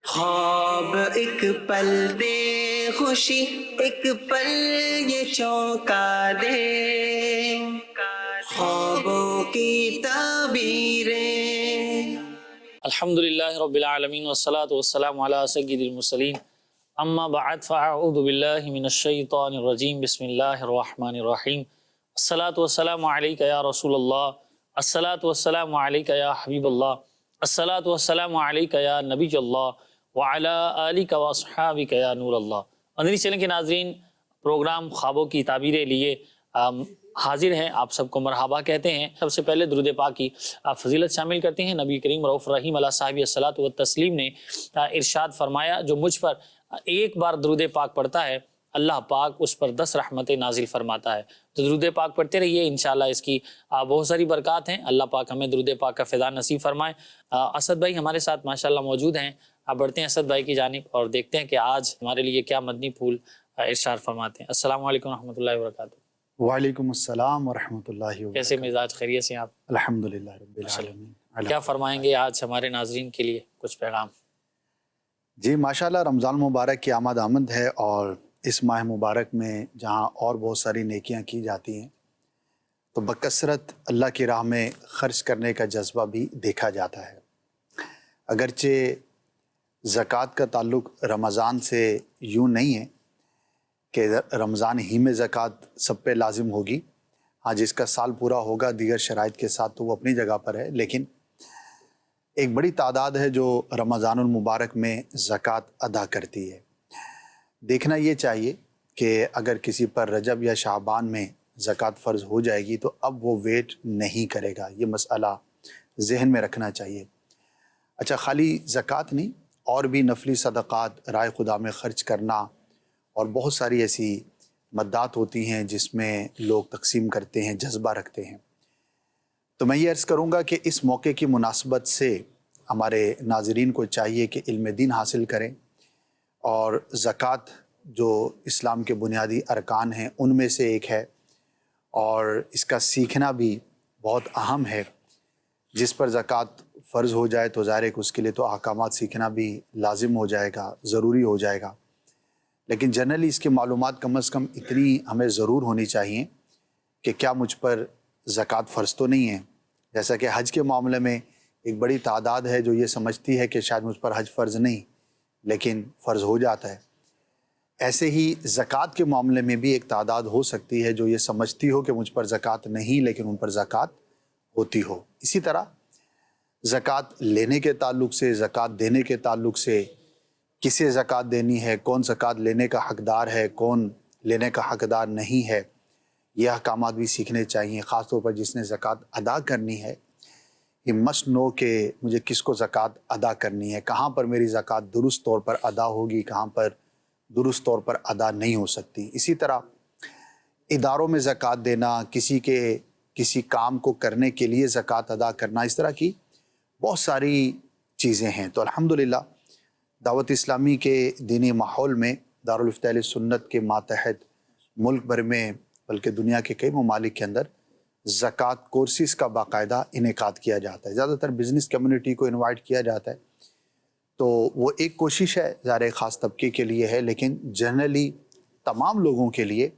خواب ایک پل دے خوشی ایک پل یہ چونکا دے، خوابوں کی تعبیریں۔ الحمدللہ رب العالمین والصلاة والسلام علی سید المرسلین، اما بعد فاعوذ باللہ من الشیطان الرجیم، بسم اللہ الرحمن الرحیم۔ الصلاة والسلام علیک یا رسول اللہ، الصلاة والسلام علیک یا حبیب اللہ، الصلاة والسلام علیک یا نبی اللہ، وعلی آلک واصحابک یا نور اللہ۔ مدنی چینل کے ناظرین، پروگرام خوابوں کی تعبیریں لیے حاضر ہیں، آپ سب کو مرحبا کہتے ہیں۔ سب سے پہلے درود پاک کی فضیلت شامل کرتے ہیں۔ نبی کریم رؤوف رحیم علیہ صاحب الصلاۃ والتسلیم نے ارشاد فرمایا، جو مجھ پر ایک بار درود پاک پڑھتا ہے اللہ پاک اس پر 10 رحمتیں نازل فرماتا ہے۔ تو درود پاک پڑھتے رہیے، انشاءاللہ اس کی بہت ساری برکات ہیں۔ اللہ پاک ہمیں درود پاک کا فیضان نصیب فرمائے۔ اسد بھائی ہمارے ساتھ ماشاءاللہ موجود ہیں، آپ بڑھتے ہیں اسد بھائی کی جانب اور دیکھتے ہیں کہ آج ہمارے لیے کیا مدنی پھول ارشاد فرماتے ہیں۔ السلام علیکم ورحمۃ اللہ وبرکاتہ۔ وعلیکم السلام ورحمۃ اللہ وبرکاتہ۔ کیسے مزاج، خیریت سے آپ؟ الحمدللہ رب العالمین۔ کیا فرمائیں گے آج ہمارے ناظرین کے لیے کچھ پیغام؟ جی ماشاءاللہ، رمضان مبارک کی آمد ہے، اور اس ماہ مبارک میں جہاں اور بہت ساری نیکیاں کی جاتی ہیں تو بکثرت اللہ کی راہ میں خرچ کرنے کا جذبہ بھی دیکھا جاتا ہے۔ اگرچہ زکوٰۃ کا تعلق رمضان سے یوں نہیں ہے کہ رمضان ہی میں زکوٰۃ سب پہ لازم ہوگی، ہاں جس کا سال پورا ہوگا دیگر شرائط کے ساتھ تو وہ اپنی جگہ پر ہے، لیکن ایک بڑی تعداد ہے جو رمضان المبارک میں زکوٰۃ ادا کرتی ہے۔ دیکھنا یہ چاہیے کہ اگر کسی پر رجب یا شعبان میں زکوٰۃ فرض ہو جائے گی تو اب وہ ویٹ نہیں کرے گا، یہ مسئلہ ذہن میں رکھنا چاہیے۔ اچھا، خالی زکوٰۃ نہیں، اور بھی نفلی صدقات رائے خدا میں خرچ کرنا اور بہت ساری ایسی مدات ہوتی ہیں جس میں لوگ تقسیم کرتے ہیں، جذبہ رکھتے ہیں۔ تو میں یہ عرض کروں گا کہ اس موقع کی مناسبت سے ہمارے ناظرین کو چاہیے کہ علم دین حاصل کریں، اور زکوٰۃ جو اسلام کے بنیادی ارکان ہیں ان میں سے ایک ہے، اور اس کا سیکھنا بھی بہت اہم ہے۔ جس پر زکوٰۃ فرض ہو جائے تو ظاہر ہے کہ اس کے لیے تو احکامات سیکھنا بھی لازم ہو جائے گا، ضروری ہو جائے گا، لیکن جنرلی اس کی معلومات کم از کم اتنی ہمیں ضرور ہونی چاہیے کہ کیا مجھ پر زکوٰۃ فرض تو نہیں ہے۔ جیسا کہ حج کے معاملے میں ایک بڑی تعداد ہے جو یہ سمجھتی ہے کہ شاید مجھ پر حج فرض نہیں، لیکن فرض ہو جاتا ہے۔ ایسے ہی زکوٰۃ کے معاملے میں بھی ایک تعداد ہو سکتی ہے جو یہ سمجھتی ہو کہ مجھ پر زکوٰۃ نہیں لیکن ان پر زکوٰۃ ہوتی ہو۔ اسی طرح زکوٰۃ لینے کے تعلق سے، زکوٰۃ دینے کے تعلق سے، کسے زکوٰۃ دینی ہے، کون زکوٰۃ لینے کا حقدار ہے، کون لینے کا حقدار نہیں ہے، یہ احکامات بھی سیکھنے چاہیے۔ خاص طور پر جس نے زکوٰۃ ادا کرنی ہے، یہ مسٹ نو کہ مجھے کس کو زکوٰۃ ادا کرنی ہے، کہاں پر میری زکوٰۃ درست طور پر ادا ہوگی، کہاں پر درست طور پر ادا نہیں ہو سکتی۔ اسی طرح اداروں میں زکوٰۃ دینا، کسی کام کو کرنے کے لیے زکوٰۃ ادا کرنا، اس طرح کی بہت ساری چیزیں ہیں۔ تو الحمدللہ دعوت اسلامی کے دینی ماحول میں دارالفتہ اہل سنت کے ماتحت ملک بھر میں بلکہ دنیا کے کئی ممالک کے اندر زکوٰۃ کورسز کا باقاعدہ انعقاد کیا جاتا ہے۔ زیادہ تر بزنس کمیونٹی کو انوائٹ کیا جاتا ہے، تو وہ ایک کوشش ہے، ظاہر خاص طبقے کے لیے ہے، لیکن جنرلی تمام لوگوں کے لیے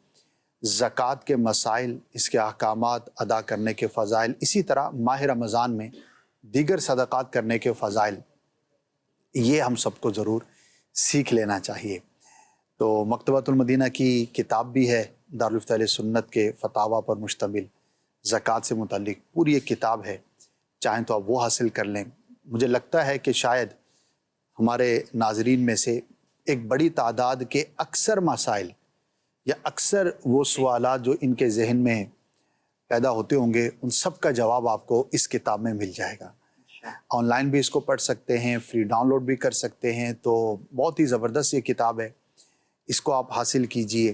زکوٰۃ کے مسائل، اس کے احکامات، ادا کرنے کے فضائل، اسی طرح ماہ رمضان میں دیگر صدقات کرنے کے فضائل، یہ ہم سب کو ضرور سیکھ لینا چاہیے۔ تو مکتبۃ المدینہ کی کتاب بھی ہے دارالفتہ اہل سنت کے فتاویٰ پر مشتمل، زکوٰۃ سے متعلق پوری ایک کتاب ہے، چاہیں تو آپ وہ حاصل کر لیں۔ مجھے لگتا ہے کہ شاید ہمارے ناظرین میں سے ایک بڑی تعداد کے اکثر مسائل یا اکثر وہ سوالات جو ان کے ذہن میں پیدا ہوتے ہوں گے، ان سب کا جواب آپ کو اس کتاب میں مل جائے گا۔ آن لائن بھی اس کو پڑھ سکتے ہیں، فری ڈاؤن لوڈ بھی کر سکتے ہیں، تو بہت ہی زبردست یہ کتاب ہے، اس کو آپ حاصل کیجئے۔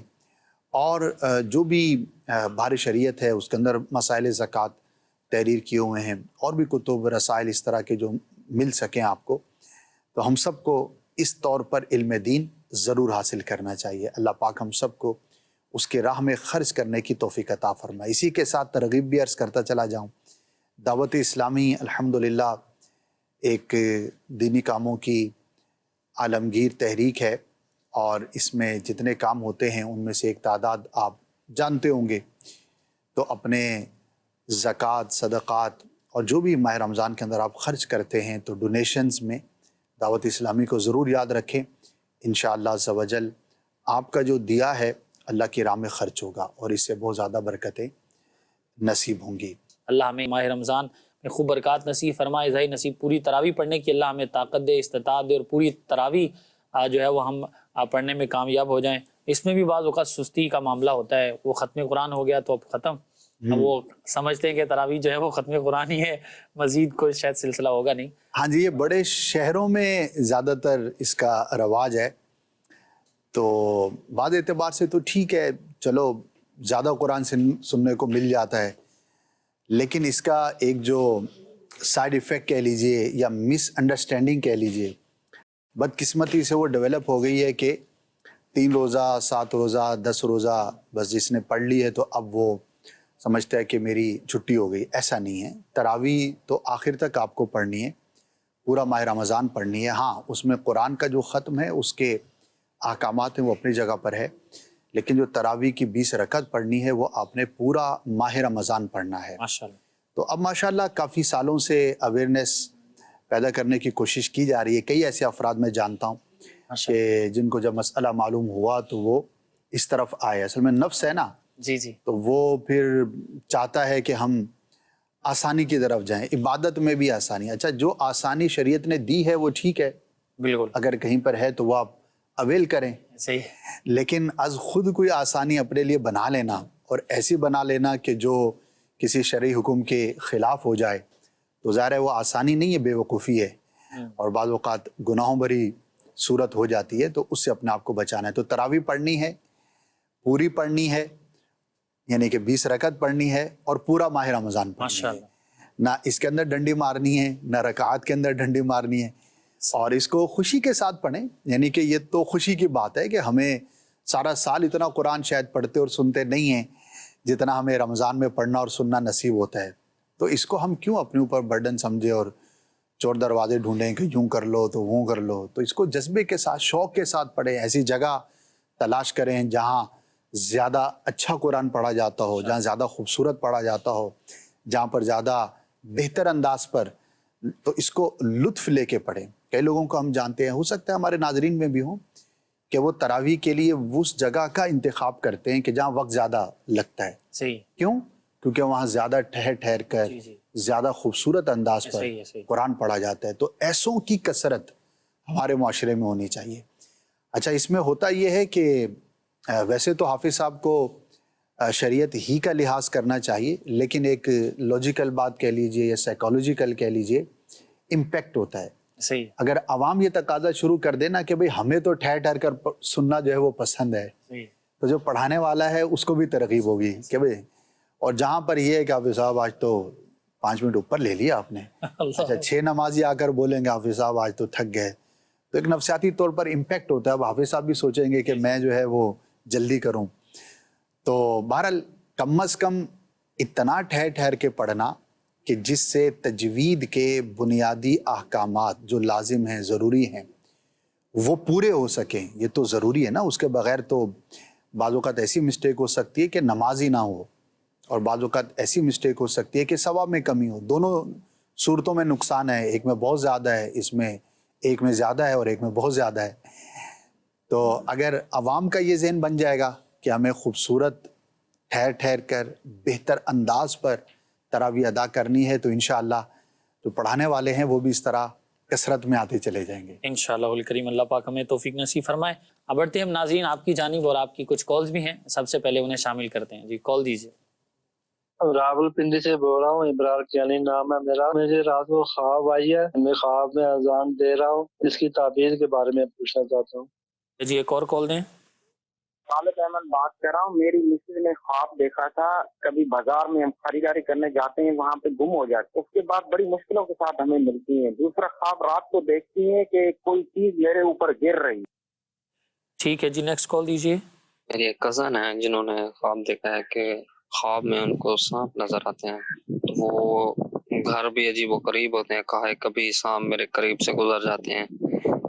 اور جو بھی بحر شریعت ہے اس کے اندر مسائل زکوٰۃ تحریر کیے ہوئے ہیں، اور بھی کتب رسائل اس طرح کے جو مل سکیں آپ کو، تو ہم سب کو اس طور پر علم دین ضرور حاصل کرنا چاہیے۔ اللہ پاک ہم سب کو اس کے راہ میں خرچ کرنے کی توفیق عطا فرمائے۔ اسی کے ساتھ ترغیب بھی عرض کرتا چلا جاؤں، دعوت اسلامی الحمدللہ ایک دینی کاموں کی عالمگیر تحریک ہے اور اس میں جتنے کام ہوتے ہیں ان میں سے ایک تعداد آپ جانتے ہوں گے. تو اپنے زکوٰۃ، صدقات اور جو بھی ماہ رمضان کے اندر آپ خرچ کرتے ہیں تو ڈونیشنز میں دعوت اسلامی کو ضرور یاد رکھیں. انشاءاللہ عز و جل آپ کا جو دیا ہے اللہ کی راہ میں خرچ ہوگا اور اس سے بہت زیادہ برکتیں نصیب ہوں گی. اللہ ہمیں ماہ رمضان میں خوب برکات نصیب فرمائے، ظاہر نصیب پوری تراویح پڑھنے کی اللہ ہمیں طاقت دے، استطاعت دے، اور پوری تراویح جو ہے وہ ہم پڑھنے میں کامیاب ہو جائیں. اس میں بھی بعض اوقات سستی کا معاملہ ہوتا ہے، وہ ختم قرآن ہو گیا تو اب ختم، اب وہ سمجھتے ہیں کہ تراویح جو ہے وہ ختم قرآن ہی ہے، مزید کوئی شاید سلسلہ ہوگا نہیں. ہاں جی، یہ بڑے شہروں میں زیادہ تر اس کا رواج ہے، تو بعض اعتبار سے تو ٹھیک ہے، چلو زیادہ قرآن سننے کو مل جاتا ہے، لیکن اس کا ایک جو سائیڈ ایفیکٹ کہہ لیجئے یا مس انڈرسٹینڈنگ کہہ لیجئے، بدقسمتی سے وہ ڈیولپ ہو گئی ہے کہ 3 روزہ 7 روزہ 10 روزہ بس جس نے پڑھ لی ہے تو اب وہ سمجھتا ہے کہ میری چھٹی ہو گئی. ایسا نہیں ہے. تراویح تو آخر تک آپ کو پڑھنی ہے، پورا ماہ رمضان پڑھنی ہے. ہاں اس میں قرآن کا جو ختم ہے اس کے احکامات ہیں وہ اپنی جگہ پر ہے، لیکن جو تراویح کی 20 رکعت پڑھنی ہے وہ آپ نے پورا ماہ رمضان پڑھنا ہے. ماشاءاللہ. تو اب ماشاءاللہ کافی سالوں سے اویئرنیس پیدا کرنے کی کوشش کی جا رہی ہے. کئی ایسے افراد میں جانتا ہوں کہ جن کو جب مسئلہ معلوم ہوا تو وہ اس طرف آئے. اصل میں نفس ہے نا، جی جی، تو وہ پھر چاہتا ہے کہ ہم آسانی کی طرف جائیں، عبادت میں بھی آسانی. اچھا، جو آسانی شریعت نے دی ہے وہ ٹھیک ہے، بالکل اگر کہیں پر ہے تو وہ آپ اویل کریں، صحیح. لیکن از خود کوئی آسانی اپنے لیے بنا لینا اور ایسی بنا لینا کہ جو کسی شرعی حکم کے خلاف ہو جائے تو ظاہر ہے وہ آسانی نہیں ہے، بے وقوفی ہے، اور بعض اوقات گناہوں بھری صورت ہو جاتی ہے. تو اس سے اپنے آپ کو بچانا ہے. تو تراویح پڑھنی ہے، پوری پڑھنی ہے، یعنی کہ 20 رکعت پڑھنی ہے اور پورا ماہ رمضان پڑھنی ہے. نہ اس کے اندر ڈنڈی مارنی ہے، نہ رکعات کے اندر ڈنڈی مارنی ہے، اور اس کو خوشی کے ساتھ پڑھیں. یعنی کہ یہ تو خوشی کی بات ہے کہ ہمیں سارا سال اتنا قرآن شاید پڑھتے اور سنتے نہیں ہیں جتنا ہمیں رمضان میں پڑھنا اور سننا نصیب ہوتا ہے. تو اس کو ہم کیوں اپنے اوپر برڈن سمجھے اور چور دروازے ڈھونڈیں کہ یوں کر لو تو وہ کر لو. تو اس کو جذبے کے ساتھ، شوق کے ساتھ پڑھیں. ایسی جگہ تلاش کریں جہاں زیادہ اچھا قرآن پڑھا جاتا ہو، جہاں زیادہ خوبصورت پڑھا جاتا ہو، جہاں پر زیادہ بہتر انداز پر، تو اس کو لطف لے کے پڑھیں. کئی لوگوں کو ہم جانتے ہیں، ہو سکتا ہے ہمارے ناظرین میں بھی ہوں، کہ وہ تراویح کے لیے اس جگہ کا انتخاب کرتے ہیں کہ جہاں وقت زیادہ لگتا ہے. صحیح. کیوں؟ کیونکہ وہاں زیادہ ٹھہر کر زیادہ خوبصورت انداز پر قرآن پڑھا جاتا ہے. تو ایسوں کی کثرت ہمارے معاشرے میں ہونی چاہیے. اچھا، اس میں ہوتا یہ ہے کہ ویسے تو حافظ صاحب کو شریعت ہی کا لحاظ کرنا چاہیے، لیکن ایک لاجیکل بات کہہ لیجئے یا سائیکالوجیکل کہہ لیجئے، امپیکٹ ہوتا ہے. صحیح. اگر عوام یہ تقاضا شروع کر دینا کہ بھئی ہمیں تو ٹھہر کر سننا جو ہے وہ پسند ہے، تو جو پڑھانے والا ہے اس کو بھی ترغیب ہوگی کہ بھئی. اور جہاں پر یہ ہے کہ حافظ صاحب آج تو 5 منٹ اوپر لے لیا آپ نے، اچھا 6 نمازی آ کر بولیں گے حافظ صاحب آج تو تھک گئے، تو ایک نفسیاتی طور پر امپیکٹ ہوتا ہے. اب حافظ صاحب بھی سوچیں گے کہ میں جو ہے وہ جلدی کروں. تو بہرحال کم از کم اتنا ٹھہر کے پڑھنا کہ جس سے تجوید کے بنیادی احکامات جو لازم ہیں، ضروری ہیں، وہ پورے ہو سکیں. یہ تو ضروری ہے نا، اس کے بغیر تو بعض اوقات ایسی مسٹیک ہو سکتی ہے کہ نماز ہی نہ ہو، اور بعض اوقات ایسی مسٹیک ہو سکتی ہے کہ ثواب میں کمی ہو. دونوں صورتوں میں نقصان ہے، ایک میں بہت زیادہ ہے، اس میں ایک میں زیادہ ہے اور ایک میں بہت زیادہ ہے. تو اگر عوام کا یہ ذہن بن جائے گا کہ ہمیں خوبصورت ٹھہر کر بہتر انداز پر تراویح ادا کرنی ہے، تو انشاءاللہ جو پڑھانے والے ہیں وہ بھی اس طرح کثرت میں آتے چلے جائیں گے انشاءاللہ الکریم. اللہ پاک ہمیں توفیق نصیب فرمائے. اب بڑھتے ہیں ہم ناظرین آپ کی جانب، اور آپ کی کچھ کالز بھی ہیں، سب سے پہلے انہیں شامل کرتے ہیں. جی کال دیجیے. راول پنڈی سے بول رہا ہوں، ابرار کیانی نام ہے میرا. مجھے رات کو خواب آئی ہے، میں خواب میں اذان دے رہا ہوں، اس کی تعبیر کے بارے میں پوچھنا چاہتا ہوں. جی ایک اور کال دیں. خالد احمد بات کر رہا ہوں. میری مسز نے خواب دیکھا تھا، کبھی بازار میں ہم خریداری کرنے جاتے ہیں، وہاں پہ گم ہو جاتے، اس کے بعد بڑی مشکلوں کے ساتھ ہمیں ملتی ہیں. دوسرا خواب رات کو دیکھتی ہیں کہ کوئی چیز میرے اوپر گر رہی. ٹھیک ہے جی، نیکسٹ کال دیجیے. میری ایک کزن ہے جنہوں نے خواب دیکھا ہے کہ خواب میں ان کو سانپ نظر آتے ہیں، تو وہ گھر بھی عجیب و غریب ہوتے ہیں، کہا ہے کبھی سانپ میرے قریب سے گزر جاتے ہیں،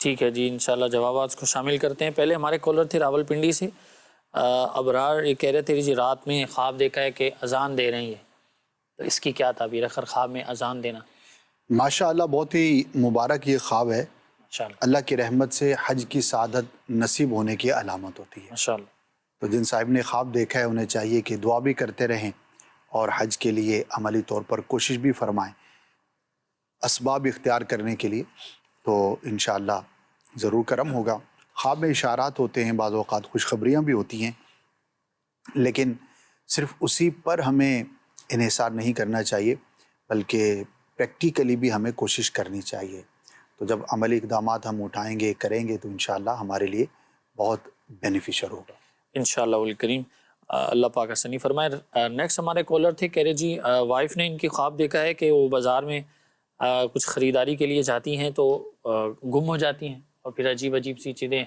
ٹھیک ہے جی، انشاءاللہ جوابات کو شامل کرتے ہیں۔ پہلے ہمارے کالر تھے راولپنڈی سے، ابرار یہ کہہ رہے تھے جی رات میں خواب دیکھا ہے کہ اذان دے رہے ہیں، تو اس کی کیا تعبیر ہے؟ خیر خواب میں اذان دینا ماشاء اللہ بہت ہی مبارک یہ خواب ہے۔ ماشاءاللہ اللہ کی رحمت سے حج کی سعادت نصیب ہونے کی علامت ہوتی ہے۔ ماشاءاللہ۔ تو جن صاحب نے خواب دیکھا ہے انہیں چاہیے کہ دعا بھی کرتے رہیں اور حج کے لیے عملی طور پر کوشش بھی فرمائیں اسباب اختیار کرنے کے لیے، تو انشاءاللہ ضرور کرم ہوگا۔ خواب میں اشارات ہوتے ہیں، بعض اوقات خوشخبریاں بھی ہوتی ہیں، لیکن صرف اسی پر ہمیں انحصار نہیں کرنا چاہیے، بلکہ پریکٹیکلی بھی ہمیں کوشش کرنی چاہیے۔ تو جب عملی اقدامات ہم اٹھائیں گے کریں گے تو انشاءاللہ ہمارے لیے بہت بینیفیشر ہوگا انشاءاللہ الکریم، اللہ پاک آسانی فرمائے۔ نیکسٹ ہمارے کالر تھے، کہہ رہے جی وائف نے ان کی خواب دیکھا ہے کہ وہ بازار میں کچھ خریداری کے لیے جاتی ہیں تو گم ہو جاتی ہیں اور پھر عجیب عجیب سی چیزیں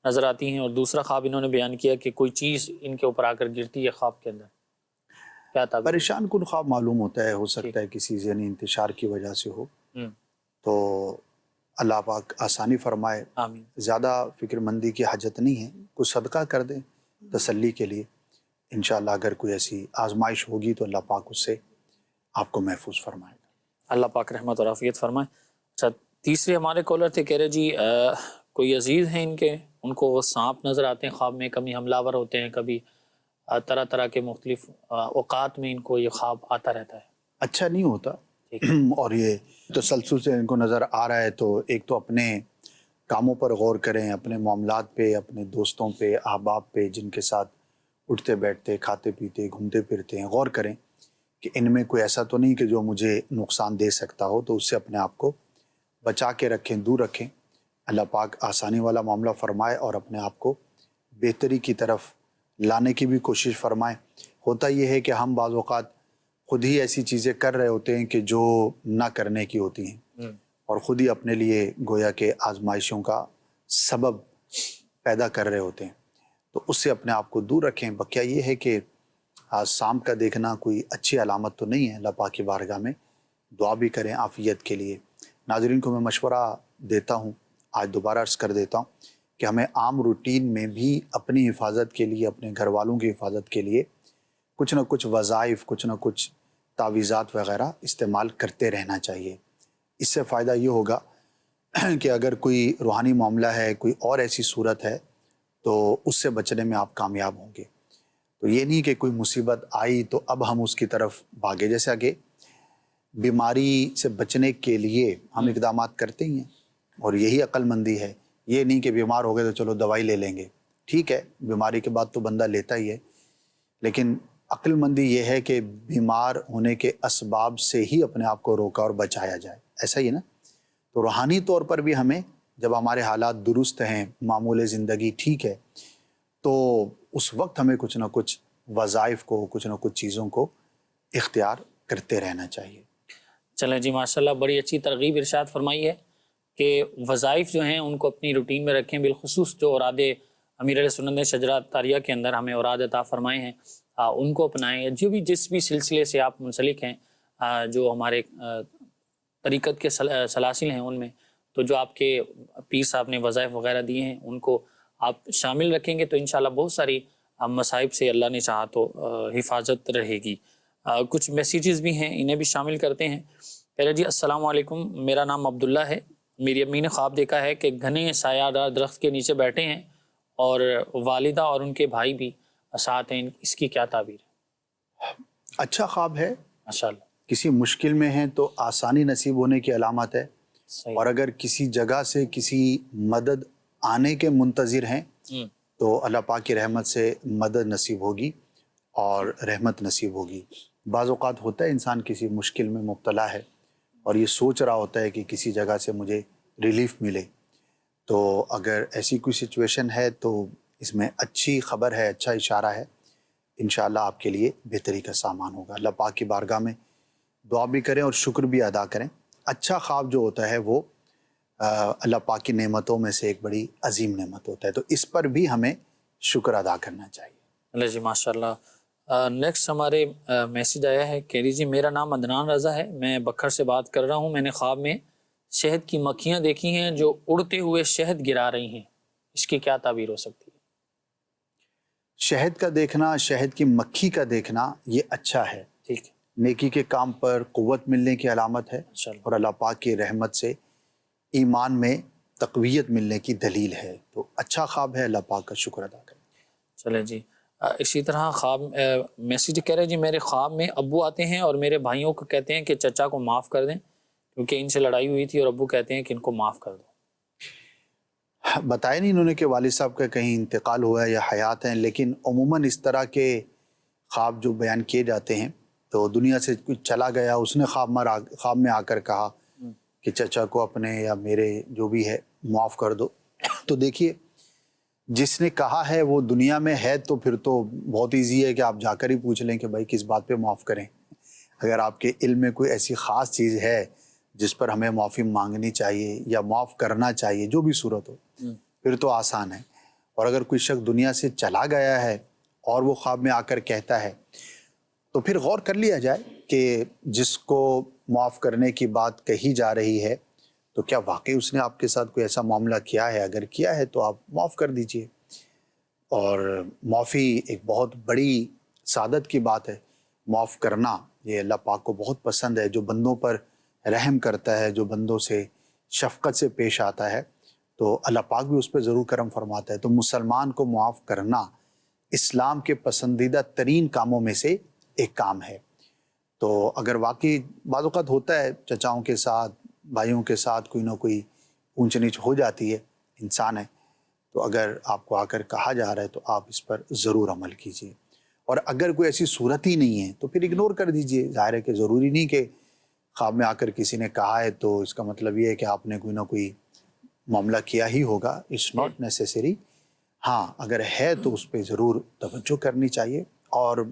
نظر آتی ہیں، اور دوسرا خواب انہوں نے بیان کیا کہ کوئی چیز ان کے اوپر آ کر گرتی ہے خواب کے اندر، کیا تعبیر؟ پریشان کن خواب معلوم ہوتا ہے، ہو سکتا ہے کسی ذہنی انتشار کی وجہ سے ہو، تو اللہ پاک آسانی فرمائے۔ آمین۔ زیادہ فکر مندی کی حاجت نہیں ہے، کچھ صدقہ کر دیں تسلی کے لیے، انشاءاللہ اگر کوئی ایسی آزمائش ہوگی تو اللہ پاک اس سے آپ کو محفوظ فرمائے گا۔ اللہ پاک رحمت اور عافیت فرمائے۔ اچھا، تیسرے ہمارے کالر تھے، کہہ رہے جی کوئی عزیز ہیں ان کو وہ سانپ نظر آتے ہیں خواب میں، کبھی حملہ ور ہوتے ہیں، کبھی طرح طرح کے مختلف اوقات میں ان کو یہ خواب آتا رہتا ہے۔ اچھا نہیں ہوتا، اور یہ تسلسل سے ان کو نظر آ رہا ہے تو ایک تو اپنے کاموں پر غور کریں، اپنے معاملات پہ، اپنے دوستوں پہ، احباب پہ جن کے ساتھ اٹھتے بیٹھتے کھاتے پیتے گھومتے پھرتے ہیں، غور کریں کہ ان میں کوئی ایسا تو نہیں کہ جو مجھے نقصان دے سکتا ہو، تو اس سے اپنے آپ کو بچا کے رکھیں، دور رکھیں۔ اللہ پاک آسانی والا معاملہ فرمائے اور اپنے آپ کو بہتری کی طرف لانے کی بھی کوشش فرمائیں۔ ہوتا یہ ہے کہ ہم بعض اوقات خود ہی ایسی چیزیں کر رہے ہوتے ہیں کہ جو نہ کرنے کی ہوتی ہیں، اور خود ہی اپنے لیے گویا کہ آزمائشوں کا سبب پیدا کر رہے ہوتے ہیں، تو اس سے اپنے آپ کو دور رکھیں۔ بقیہ یہ ہے کہ سانپ کا دیکھنا کوئی اچھی علامت تو نہیں ہے، اللہ پاک کی بارگاہ میں دعا بھی کریں عافیت کے لیے۔ ناظرین کو میں مشورہ دیتا ہوں، آج دوبارہ عرض کر دیتا ہوں کہ ہمیں عام روٹین میں بھی اپنی حفاظت کے لیے، اپنے گھر والوں کی حفاظت کے لیے کچھ نہ کچھ وظائف، کچھ نہ کچھ تعویذات وغیرہ استعمال کرتے رہنا چاہیے۔ اس سے فائدہ یہ ہوگا کہ اگر کوئی روحانی معاملہ ہے، کوئی اور ایسی صورت ہے، تو اس سے بچنے میں آپ کامیاب ہوں گے۔ تو یہ نہیں کہ کوئی مصیبت آئی تو اب ہم اس کی طرف بھاگے، جیسا کہ بیماری سے بچنے کے لیے ہم اقدامات کرتے ہی ہیں، اور یہی عقل مندی ہے۔ یہ نہیں کہ بیمار ہو گئے تو چلو دوائی لے لیں گے، ٹھیک ہے بیماری کے بعد تو بندہ لیتا ہی ہے، لیکن عقل مندی یہ ہے کہ بیمار ہونے کے اسباب سے ہی اپنے آپ کو روکا اور بچایا جائے، ایسا ہی ہے نا۔ تو روحانی طور پر بھی ہمیں جب ہمارے حالات درست ہیں، معمول زندگی ٹھیک ہے، تو اس وقت ہمیں کچھ نہ کچھ وظائف کو، کچھ نہ کچھ چیزوں کو اختیار کرتے رہنا چاہیے۔ چلیں جی، ماشاءاللہ بڑی اچھی ترغیب ارشاد فرمائی ہے کہ وظائف جو ہیں ان کو اپنی روٹین میں رکھیں، بالخصوص جو اوراد امیر علیہ سنت نے شجرات طاریہ کے اندر ہمیں اوراد عطا فرمائے ہیں ان کو اپنائیں۔ جو بھی جس بھی سلسلے سے آپ منسلک ہیں، جو ہمارے طریقت کے سلاسل ہیں ان میں، تو جو آپ کے پیر صاحب نے وظائف وغیرہ دیے ہیں ان کو آپ شامل رکھیں گے تو انشاءاللہ بہت ساری مصائب سے اللہ نے چاہا تو حفاظت رہے گی۔ کچھ میسیجز بھی ہیں، انہیں بھی شامل کرتے ہیں۔ پہلے جی السلام علیکم، میرا نام عبداللہ ہے، میری امی نے خواب دیکھا ہے کہ گھنے سایہ دار درخت کے نیچے بیٹھے ہیں اور والدہ اور ان کے بھائی بھی ساتھ ہیں، اس کی کیا تعبیر ہے؟ اچھا خواب ہے، ماشاءاللہ، کسی مشکل میں ہیں تو آسانی نصیب ہونے کی علامت ہے، صحیح۔ اور اگر کسی جگہ سے کسی مدد آنے کے منتظر ہیں تو اللہ پاک کی رحمت سے مدد نصیب ہوگی اور رحمت نصیب ہوگی۔ بعض اوقات ہوتا ہے انسان کسی مشکل میں مبتلا ہے اور یہ سوچ رہا ہوتا ہے کہ کسی جگہ سے مجھے ریلیف ملے، تو اگر ایسی کوئی سچویشن ہے تو اس میں اچھی خبر ہے، اچھا اشارہ ہے، انشاءاللہ آپ کے لیے بہتری کا سامان ہوگا۔ اللہ پاک کی بارگاہ میں دعا بھی کریں اور شکر بھی ادا کریں۔ اچھا خواب جو ہوتا ہے وہ اللہ پاک کی نعمتوں میں سے ایک بڑی عظیم نعمت ہوتا ہے، تو اس پر بھی ہمیں شکر ادا کرنا چاہیے۔ اللہ جی ماشاءاللہ نیکسٹ ہمارے میسیج آیا ہے، کہہ لیجیے میرا نام عدنان رضا ہے، میں بکھر سے بات کر رہا ہوں، میں نے خواب میں شہد کی مکھیاں دیکھی ہیں جو اڑتے ہوئے شہد گرا رہی ہیں، اس کی کیا تعبیر ہو سکتی ہے؟ شہد کا دیکھنا، شہد کی مکھی کا دیکھنا یہ اچھا ہے، ٹھیک ہے، نیکی کے کام پر قوت ملنے کی علامت ہے، انشاءاللہ۔ اور اللہ پاک کی رحمت سے ایمان میں تقویت ملنے کی دلیل ہے، تو اچھا خواب ہے، اللہ پاک کا شکر ادا کریں۔ چلیں جی، اسی طرح خواب میسیج کہہ رہے جی میرے خواب میں ابو آتے ہیں اور میرے بھائیوں کو کہتے ہیں کہ چچا کو معاف کر دیں کیونکہ ان سے لڑائی ہوئی تھی، اور ابو کہتے ہیں کہ ان کو معاف کر دو۔ بتایا نہیں انہوں نے کہ والد صاحب کا کہیں انتقال ہوا ہے یا حیات ہیں، لیکن عموماً اس طرح کے خواب جو بیان کیے جاتے ہیں تو دنیا سے کچھ چلا گیا، اس نے خواب میں آ کر کہا کہ چچا کو اپنے یا میرے جو بھی ہے معاف کر دو، تو دیکھیے جس نے کہا ہے وہ دنیا میں ہے تو پھر تو بہت ایزی ہے کہ آپ جا کر ہی پوچھ لیں کہ بھائی کس بات پہ معاف کریں۔ اگر آپ کے علم میں کوئی ایسی خاص چیز ہے جس پر ہمیں معافی مانگنی چاہیے یا معاف کرنا چاہیے، جو بھی صورت ہو، پھر تو آسان ہے۔ اور اگر کوئی شخص دنیا سے چلا گیا ہے اور وہ خواب میں آ کر کہتا ہے تو پھر غور کر لیا جائے کہ جس کو معاف کرنے کی بات کہی جا رہی ہے تو کیا واقعی اس نے آپ کے ساتھ کوئی ایسا معاملہ کیا ہے؟ اگر کیا ہے تو آپ معاف کر دیجئے، اور معافی ایک بہت بڑی سعادت کی بات ہے۔ معاف کرنا یہ اللہ پاک کو بہت پسند ہے، جو بندوں پر رحم کرتا ہے، جو بندوں سے شفقت سے پیش آتا ہے تو اللہ پاک بھی اس پہ ضرور کرم فرماتا ہے۔ تو مسلمان کو معاف کرنا اسلام کے پسندیدہ ترین کاموں میں سے ایک کام ہے۔ تو اگر واقعی بعض اوقات ہوتا ہے چچاؤں کے ساتھ، بھائیوں کے ساتھ کوئی نہ کوئی اونچ نیچ ہو جاتی ہے، انسان ہے، تو اگر آپ کو آ کر کہا جا رہا ہے تو آپ اس پر ضرور عمل کیجیے، اور اگر کوئی ایسی صورت ہی نہیں ہے تو پھر اگنور کر دیجیے۔ ظاہر ہے کہ ضروری نہیں کہ خواب میں آ کر کسی نے کہا ہے تو اس کا مطلب یہ ہے کہ آپ نے کوئی نہ کوئی معاملہ کیا ہی ہوگا، اٹس ناٹ نیسیسری۔ ہاں اگر ہے تو اس پہ ضرور توجہ کرنی چاہیے، اور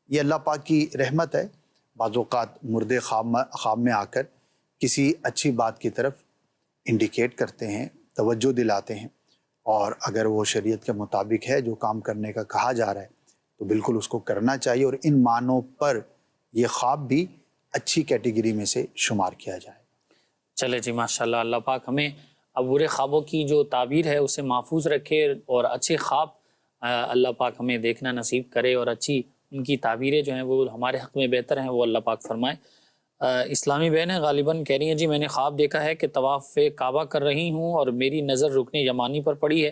یہ اللہ پاک کی رحمت ہے، بعض اوقات مردے خواب میں آ کر کسی اچھی بات کی طرف انڈیکیٹ کرتے ہیں، توجہ دلاتے ہیں، اور اگر وہ شریعت کے مطابق ہے جو کام کرنے کا کہا جا رہا ہے تو بالکل اس کو کرنا چاہیے، اور ان معنوں پر یہ خواب بھی اچھی کیٹیگری میں سے شمار کیا جائے۔ چلے جی ماشاءاللہ، اللہ پاک ہمیں اب برے خوابوں کی جو تعبیر ہے اسے محفوظ رکھے، اور اچھے خواب اللہ پاک ہمیں دیکھنا نصیب کرے، اور اچھی ان کی تعبیریں جو ہیں وہ ہمارے حق میں بہتر ہیں وہ اللہ پاک فرمائے۔ اسلامی بہنیں غالباً کہہ رہی ہیں جی میں نے خواب دیکھا ہے کہ طواف کعبہ کر رہی ہوں اور میری نظر رکن یمانی پر پڑی ہے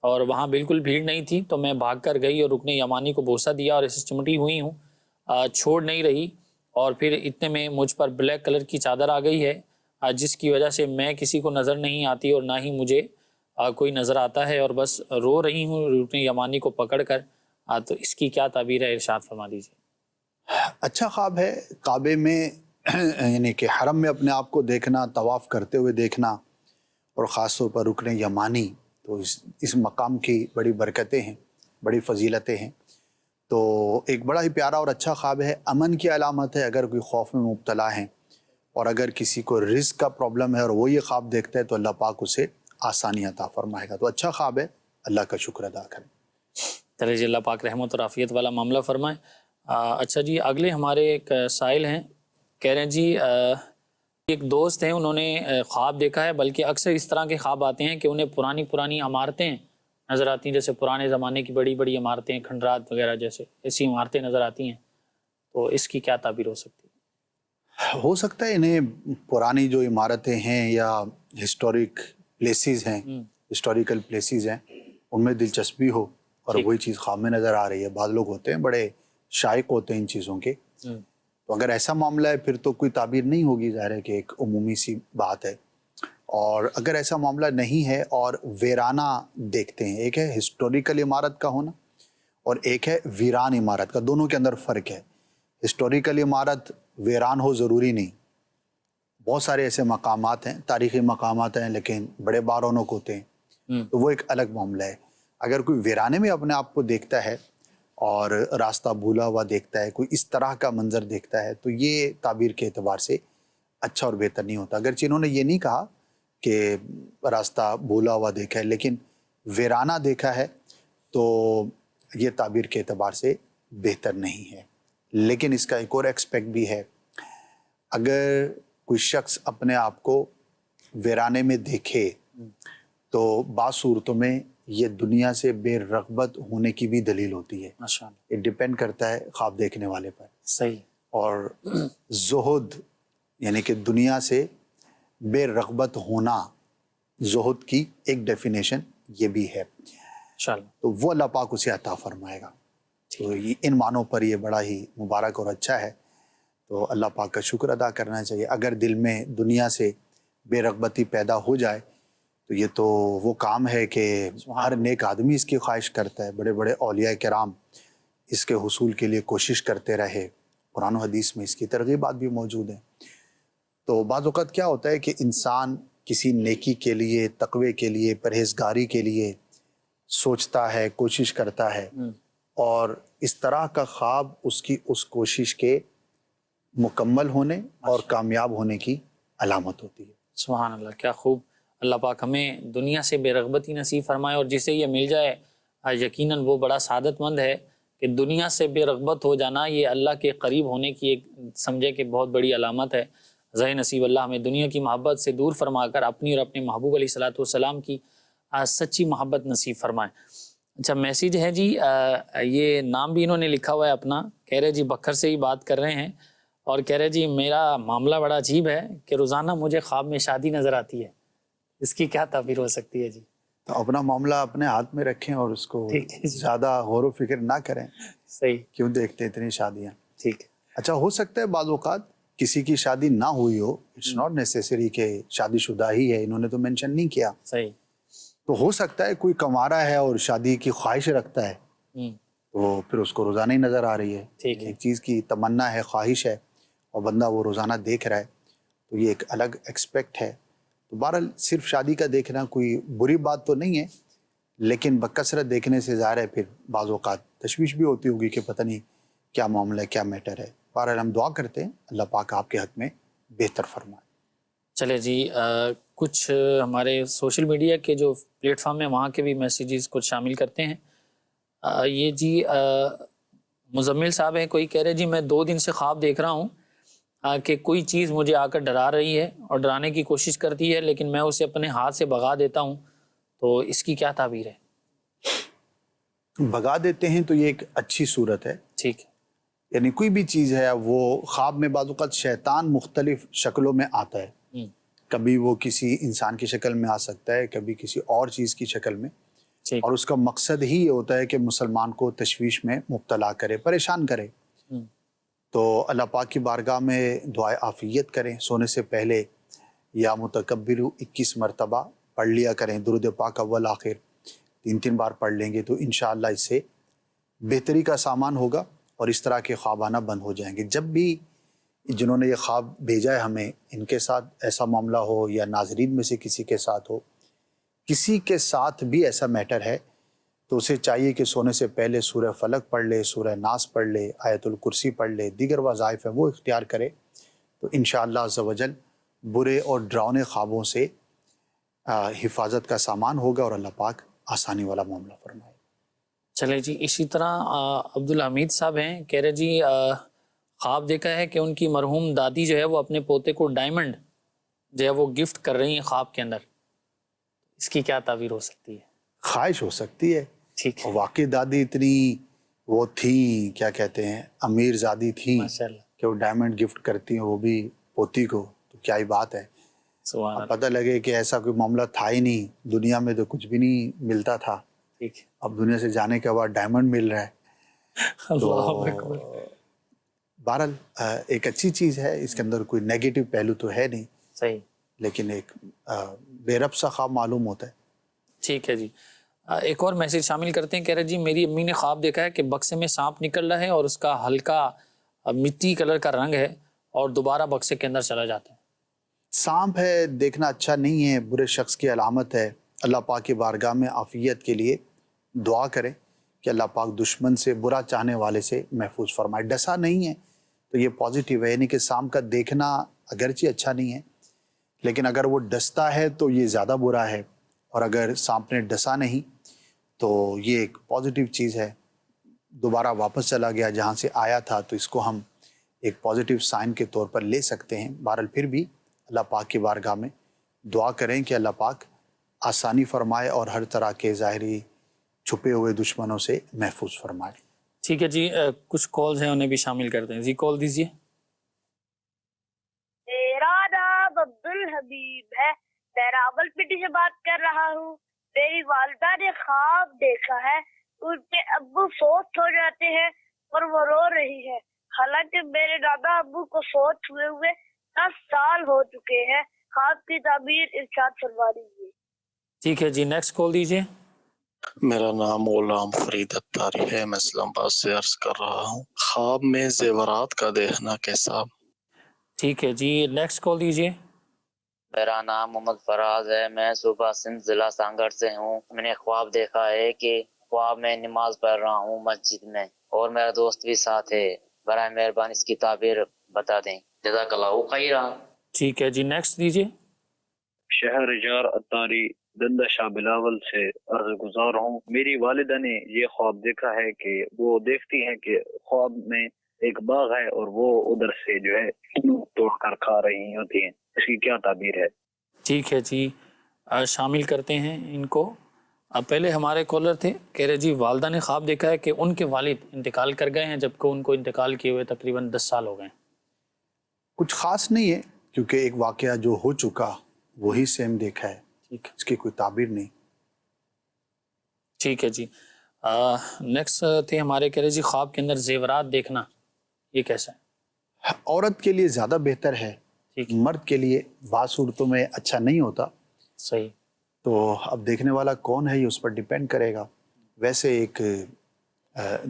اور وہاں بالکل بھیڑ نہیں تھی، تو میں بھاگ کر گئی اور رکن یمانی کو بوسہ دیا اور اسے چمٹی ہوئی ہوں، چھوڑ نہیں رہی، اور پھر اتنے میں مجھ پر بلیک کلر کی چادر آ گئی ہے جس کی وجہ سے میں کسی کو نظر نہیں آتی اور نہ ہی مجھے کوئی نظر آتا ہے، اور بس رو رہی ہوں رکن یمانی کو پکڑ کر۔ تو اس کی کیا تعبیر ہے، ارشاد فرما دیجیے۔ اچھا خواب ہے، کعبے میں یعنی کہ حرم میں اپنے آپ کو دیکھنا، طواف کرتے ہوئے دیکھنا، اور خاص طور پر رکن یمانی، تو اس مقام کی بڑی برکتیں ہیں، بڑی فضیلتیں ہیں، تو ایک بڑا ہی پیارا اور اچھا خواب ہے، امن کی علامت ہے۔ اگر کوئی خوف میں مبتلا ہیں اور اگر کسی کو رزق کا پرابلم ہے اور وہ یہ خواب دیکھتا ہے تو اللہ پاک اسے آسانی عطا فرمائے گا، تو اچھا خواب ہے، اللہ کا شکر ادا کریں۔ چلے جی، اللہ پاک رحمت اور عافیت والا معاملہ فرمائے۔ اچھا جی، اگلے ہمارے ایک سائل ہیں، کہہ رہے ہیں جی ایک دوست ہیں، انہوں نے خواب دیکھا ہے، بلکہ اکثر اس طرح کے خواب آتے ہیں کہ انہیں پرانی عمارتیں نظر آتی ہیں، جیسے پرانے زمانے کی بڑی عمارتیں، کھنڈرات وغیرہ جیسے ایسی عمارتیں نظر آتی ہیں، تو اس کی کیا تعبیر ہو سکتی ہے؟ ہو سکتا ہے انہیں پرانی جو عمارتیں ہیں یا ہسٹورک پلیسز ہیں، ہسٹوریکل پلیسز ہیں، ان میں دلچسپی ہو اور وہی چیز خواب میں نظر آ رہی ہے۔ بعض لوگ ہوتے ہیں بڑے شائق ہوتے ہیں ان چیزوں کے، تو اگر ایسا معاملہ ہے پھر تو کوئی تعبیر نہیں ہوگی، ظاہر ہے کہ ایک عمومی سی بات ہے۔ اور اگر ایسا معاملہ نہیں ہے اور ویرانہ دیکھتے ہیں، ایک ہے ہسٹوریکل عمارت کا ہونا اور ایک ہے ویران عمارت کا، دونوں کے اندر فرق ہے۔ ہسٹوریکل عمارت ویران ہو ضروری نہیں، بہت سارے ایسے مقامات ہیں، تاریخی مقامات ہیں لیکن بڑے بارونق ہوتے ہیں، تو وہ ایک الگ معاملہ ہے۔ اگر کوئی ویرانے میں اپنے آپ کو دیکھتا ہے اور راستہ بھولا ہوا دیکھتا ہے، کوئی اس طرح کا منظر دیکھتا ہے، تو یہ تعبیر کے اعتبار سے اچھا اور بہتر نہیں ہوتا۔ اگرچہ انہوں نے یہ نہیں کہا کہ راستہ بھولا ہوا دیکھا ہے، لیکن ویرانہ دیکھا ہے تو یہ تعبیر کے اعتبار سے بہتر نہیں ہے. لیکن اس کا ایک اور ایکسپیکٹ بھی ہے. اگر کوئی شخص اپنے آپ کو ویرانے میں دیکھے تو بعض صورتوں میں یہ دنیا سے بے رغبت ہونے کی بھی دلیل ہوتی ہے. ماشاءاللہ. یہ ڈپینڈ کرتا ہے خواب دیکھنے والے پر. صحیح. اور زہد یعنی کہ دنیا سے بے رغبت ہونا، زہد کی ایک ڈیفینیشن یہ بھی ہے. انشاءاللہ. تو وہ اللہ پاک اسے عطا فرمائے گا. تو ان معنوں پر یہ بڑا ہی مبارک اور اچھا ہے. تو اللہ پاک کا شکر ادا کرنا چاہیے. اگر دل میں دنیا سے بے رغبتی پیدا ہو جائے تو یہ تو وہ کام ہے کہ ہر نیک آدمی اس کی خواہش کرتا ہے. بڑے بڑے اولیاء کرام اس کے حصول کے لیے کوشش کرتے رہے. قرآن و حدیث میں اس کی ترغیبات بھی موجود ہیں. تو بعض اوقات کیا ہوتا ہے کہ انسان کسی نیکی کے لیے، تقوی کے لیے، پرہیزگاری کے لیے سوچتا ہے، کوشش کرتا ہے، اور اس طرح کا خواب اس کی اس کوشش کے مکمل ہونے اور کامیاب ہونے کی علامت ہوتی ہے. سبحان اللہ، کیا خوب. اللہ پاک ہمیں دنیا سے بے رغبتی نصیب فرمائے، اور جسے یہ مل جائے یقیناً وہ بڑا سعادت مند ہے. کہ دنیا سے بے رغبت ہو جانا یہ اللہ کے قریب ہونے کی ایک سمجھے کہ بہت بڑی علامت ہے. ذہن نصیب اللہ ہمیں دنیا کی محبت سے دور فرما کر اپنی اور اپنے محبوب علیہ الصلوۃ والسلام کی سچی محبت نصیب فرمائے. اچھا میسیج ہے جی، یہ نام بھی انہوں نے لکھا ہوا ہے اپنا. کہہ رہے جی بکھر سے ہی بات کر رہے ہیں، اور کہہ رہے جی میرا معاملہ بڑا عجیب ہے کہ روزانہ مجھے خواب میں شادی نظر آتی ہے. اس کی کیا تعبیر ہو سکتی ہے جی؟ تو اپنا معاملہ اپنے ہاتھ میں رکھیں اور اس کو زیادہ غور و فکر نہ کریں. صحیح. کیوں دیکھتے اتنی شادیاں؟ ٹھیک. اچھا ہو سکتا ہے بعض اوقات کسی کی شادی نہ ہوئی ہو. اٹس ناٹ نیسیسری کہ شادی شدہ ہی ہے، انہوں نے تو مینشن نہیں کیا. صحیح. تو ہو سکتا ہے کوئی کمارا ہے اور شادی کی خواہش رکھتا ہے، تو پھر اس کو روزانہ ہی نظر آ رہی ہے. ایک چیز کی تمنا ہے، خواہش ہے، اور بندہ وہ روزانہ دیکھ رہا ہے، تو یہ ایک الگ ایکسپیکٹ ہے. تو بہرحال صرف شادی کا دیکھنا کوئی بری بات تو نہیں ہے، لیکن بکثرت دیکھنے سے ظاہر ہے پھر بعض اوقات تشویش بھی ہوتی ہوگی کہ پتہ نہیں کیا معاملہ ہے، کیا میٹر ہے. بہرحال ہم دعا کرتے ہیں اللہ پاک آپ کے حق میں بہتر فرمائے. چلے جی، کچھ ہمارے سوشل میڈیا کے جو پلیٹ فارم ہیں وہاں کے بھی میسیجز کچھ شامل کرتے ہیں. یہ جی مزمل صاحب ہیں، کوئی کہہ رہے جی میں 2 دن سے خواب دیکھ رہا ہوں کہ کوئی چیز مجھے آ کر ڈرا رہی ہے اور ڈرانے کی کوشش کرتی ہے، لیکن میں اسے اپنے ہاتھ سے بھگا دیتا ہوں. تو اس کی کیا تعبیر ہے؟ بھگا دیتے ہیں تو یہ ایک اچھی صورت ہے. ٹھیک ہے. یعنی کوئی بھی چیز ہے، وہ خواب میں بعض اوقات شیطان مختلف شکلوں میں آتا ہے. کبھی وہ کسی انسان کی شکل میں آ سکتا ہے، کبھی کسی اور چیز کی شکل میں، اور اس کا مقصد ہی یہ ہوتا ہے کہ مسلمان کو تشویش میں مبتلا کرے، پریشان کرے. تو اللہ پاک کی بارگاہ میں دعائے عافیت کریں. سونے سے پہلے یا متکبر 21 مرتبہ پڑھ لیا کریں. درود پاک اول آخر 3 بار پڑھ لیں گے تو انشاءاللہ اس سے بہتری کا سامان ہوگا اور اس طرح کے خواب آنا بند ہو جائیں گے. جب بھی جنہوں نے یہ خواب بھیجا ہے ہمیں، ان کے ساتھ ایسا معاملہ ہو یا ناظرین میں سے کسی کے ساتھ ہو، کسی کے ساتھ بھی ایسا میٹر ہے، تو اسے چاہیے کہ سونے سے پہلے سورہ فلق پڑھ لے، سورہ ناس پڑھ لے، آیت الکرسی پڑھ لے، دیگر وظائف ہیں وہ اختیار کرے. تو انشاءاللہ عز و جل برے اور ڈراؤنے خوابوں سے حفاظت کا سامان ہوگا اور اللہ پاک آسانی والا معاملہ فرمائے. چلے جی، اسی طرح عبدالحمید صاحب ہیں، کہہ رہے جی خواب دیکھا ہے کہ ان کی مرحوم دادی جو ہے وہ اپنے پوتے کو ڈائمنڈ جو ہے وہ گفٹ کر رہی ہیں خواب کے اندر. اس کی کیا تعبیر ہو سکتی ہے؟ خواہش ہو سکتی ہے. ٹھیک ہے. واقعی دادی اتنی وہ تھی، کیا کہتے ہیں، امیر زادی تھی کہ وہ ڈائمنڈ گفٹ کرتی ہیں وہ بھی پوتی کو، تو کیا ہی بات ہے. اب پتہ لگے کہ ایسا کوئی معاملہ تھا ہی نہیں، دنیا میں تو کچھ بھی نہیں ملتا تھا، اب دنیا سے جانے کے بعد ڈائمنڈ مل رہا ہے. تو بہرحال ایک اچھی چیز ہے، اس کے اندر کوئی نیگیٹو پہلو تو ہے نہیں. صحیح. لیکن ایک بے رب سا خواب معلوم ہوتا ہے. ٹھیک ہے جی. ایک اور میسج شامل کرتے ہیں. کہہ رہے جی میری امی نے خواب دیکھا ہے کہ بکسے میں سانپ نکل رہا ہے اور اس کا ہلکا مٹی کلر کا رنگ ہے اور دوبارہ بکسے کے اندر چلا جاتا ہے. سانپ ہے، دیکھنا اچھا نہیں ہے، برے شخص کی علامت ہے. اللہ پاک کی بارگاہ میں عافیت کے لیے دعا کریں کہ اللہ پاک دشمن سے، برا چاہنے والے سے محفوظ فرمائے. ڈسا نہیں ہے تو یہ پازیٹیو ہے، یعنی کہ سانپ کا دیکھنا اگرچہ اچھا نہیں ہے، لیکن اگر وہ ڈستا ہے تو یہ زیادہ برا ہے، اور اگر سانپ نے ڈسا نہیں تو یہ ایک پازیٹیو چیز ہے. دوبارہ واپس چلا گیا جہاں سے آیا تھا، تو اس کو ہم ایک پازیٹیو سائن کے طور پر لے سکتے ہیں۔ بہرحال پھر بھی اللہ پاک کی بارگاہ میں دعا کریں کہ اللہ پاک آسانی فرمائے اور ہر طرح کے ظاہری چھپے ہوئے دشمنوں سے محفوظ فرمائے۔ ٹھیک ہے جی، کچھ کالز ہیں انہیں بھی شامل کرتے ہیں جی، کال دیجیے۔ میرا نام عبدالحبیب ہے، میں راولپنڈی سے بات کر رہا ہوں۔ میری والدہ نے خواب دیکھا ہے، ان کے ابو فوت ہو جاتے ہیں اور وہ رو رہی ہے، حالانکہ میرے دادا ابو کو فوت ہوئے 10 سال ہو چکے ہیں۔ خواب کی تعبیر ارشاد فرما دیجیے۔ ٹھیک ہے جی، نیکسٹ کال دیجیے۔ میرا نام غلام فرید اتاری ہے، میں اسلام آباد سے عرض کر رہا ہوں۔ خواب میں زیورات کا دیکھنا کیسا؟ ٹھیک ہے جی، نیکسٹ کال دیجیے۔ میرا نام محمد فراز ہے، میں صوبہ سندھ ضلع سانگڑ سے ہوں۔ میں نے خواب دیکھا ہے کہ خواب میں نماز پڑھ رہا ہوں مسجد میں، اور میرا دوست بھی ساتھ ہے۔ برائے مہربانی اس کی تعبیر بتا دیں، جزاک اللہ خیرا۔ ٹھیک ہے جی، نیکسٹ دیجیے۔ شہر جار اتاری دندہ شاہ بلاول سے عرض گزار ہوں۔ میری والدہ نے یہ خواب دیکھا ہے کہ وہ دیکھتی ہیں کہ خواب میں ایک باغ ہے اور وہ ادھر سے جو ہے توڑ کر کھا رہی ہوتی ہیں، اس کی کیا تعبیر ہے؟ ٹھیک ہے جی، شامل کرتے ہیں ان کو۔ اب پہلے ہمارے کالر تھے، کہہ رہے جی والدہ نے خواب دیکھا ہے کہ ان کے والد انتقال کر گئے ہیں، جبکہ ان کو انتقال کیے ہوئے تقریباً 10 سال ہو گئے ہیں۔ کچھ خاص نہیں ہے، کیونکہ ایک واقعہ جو ہو چکا وہی سیم دیکھا ہے، اس کی کوئی تعبیر نہیں۔ ٹھیک ہے جی، نیکسٹ تھے ہمارے، کہہ رہے جی خواب کے اندر زیورات دیکھنا یہ کیسا ہے؟ عورت کے لیے زیادہ بہتر ہے، مرد کے لیے بعض صورتوں میں اچھا نہیں ہوتا۔ صحیح۔ تو اب دیکھنے والا کون ہے یہ اس پر ڈیپینڈ کرے گا۔ ویسے ایک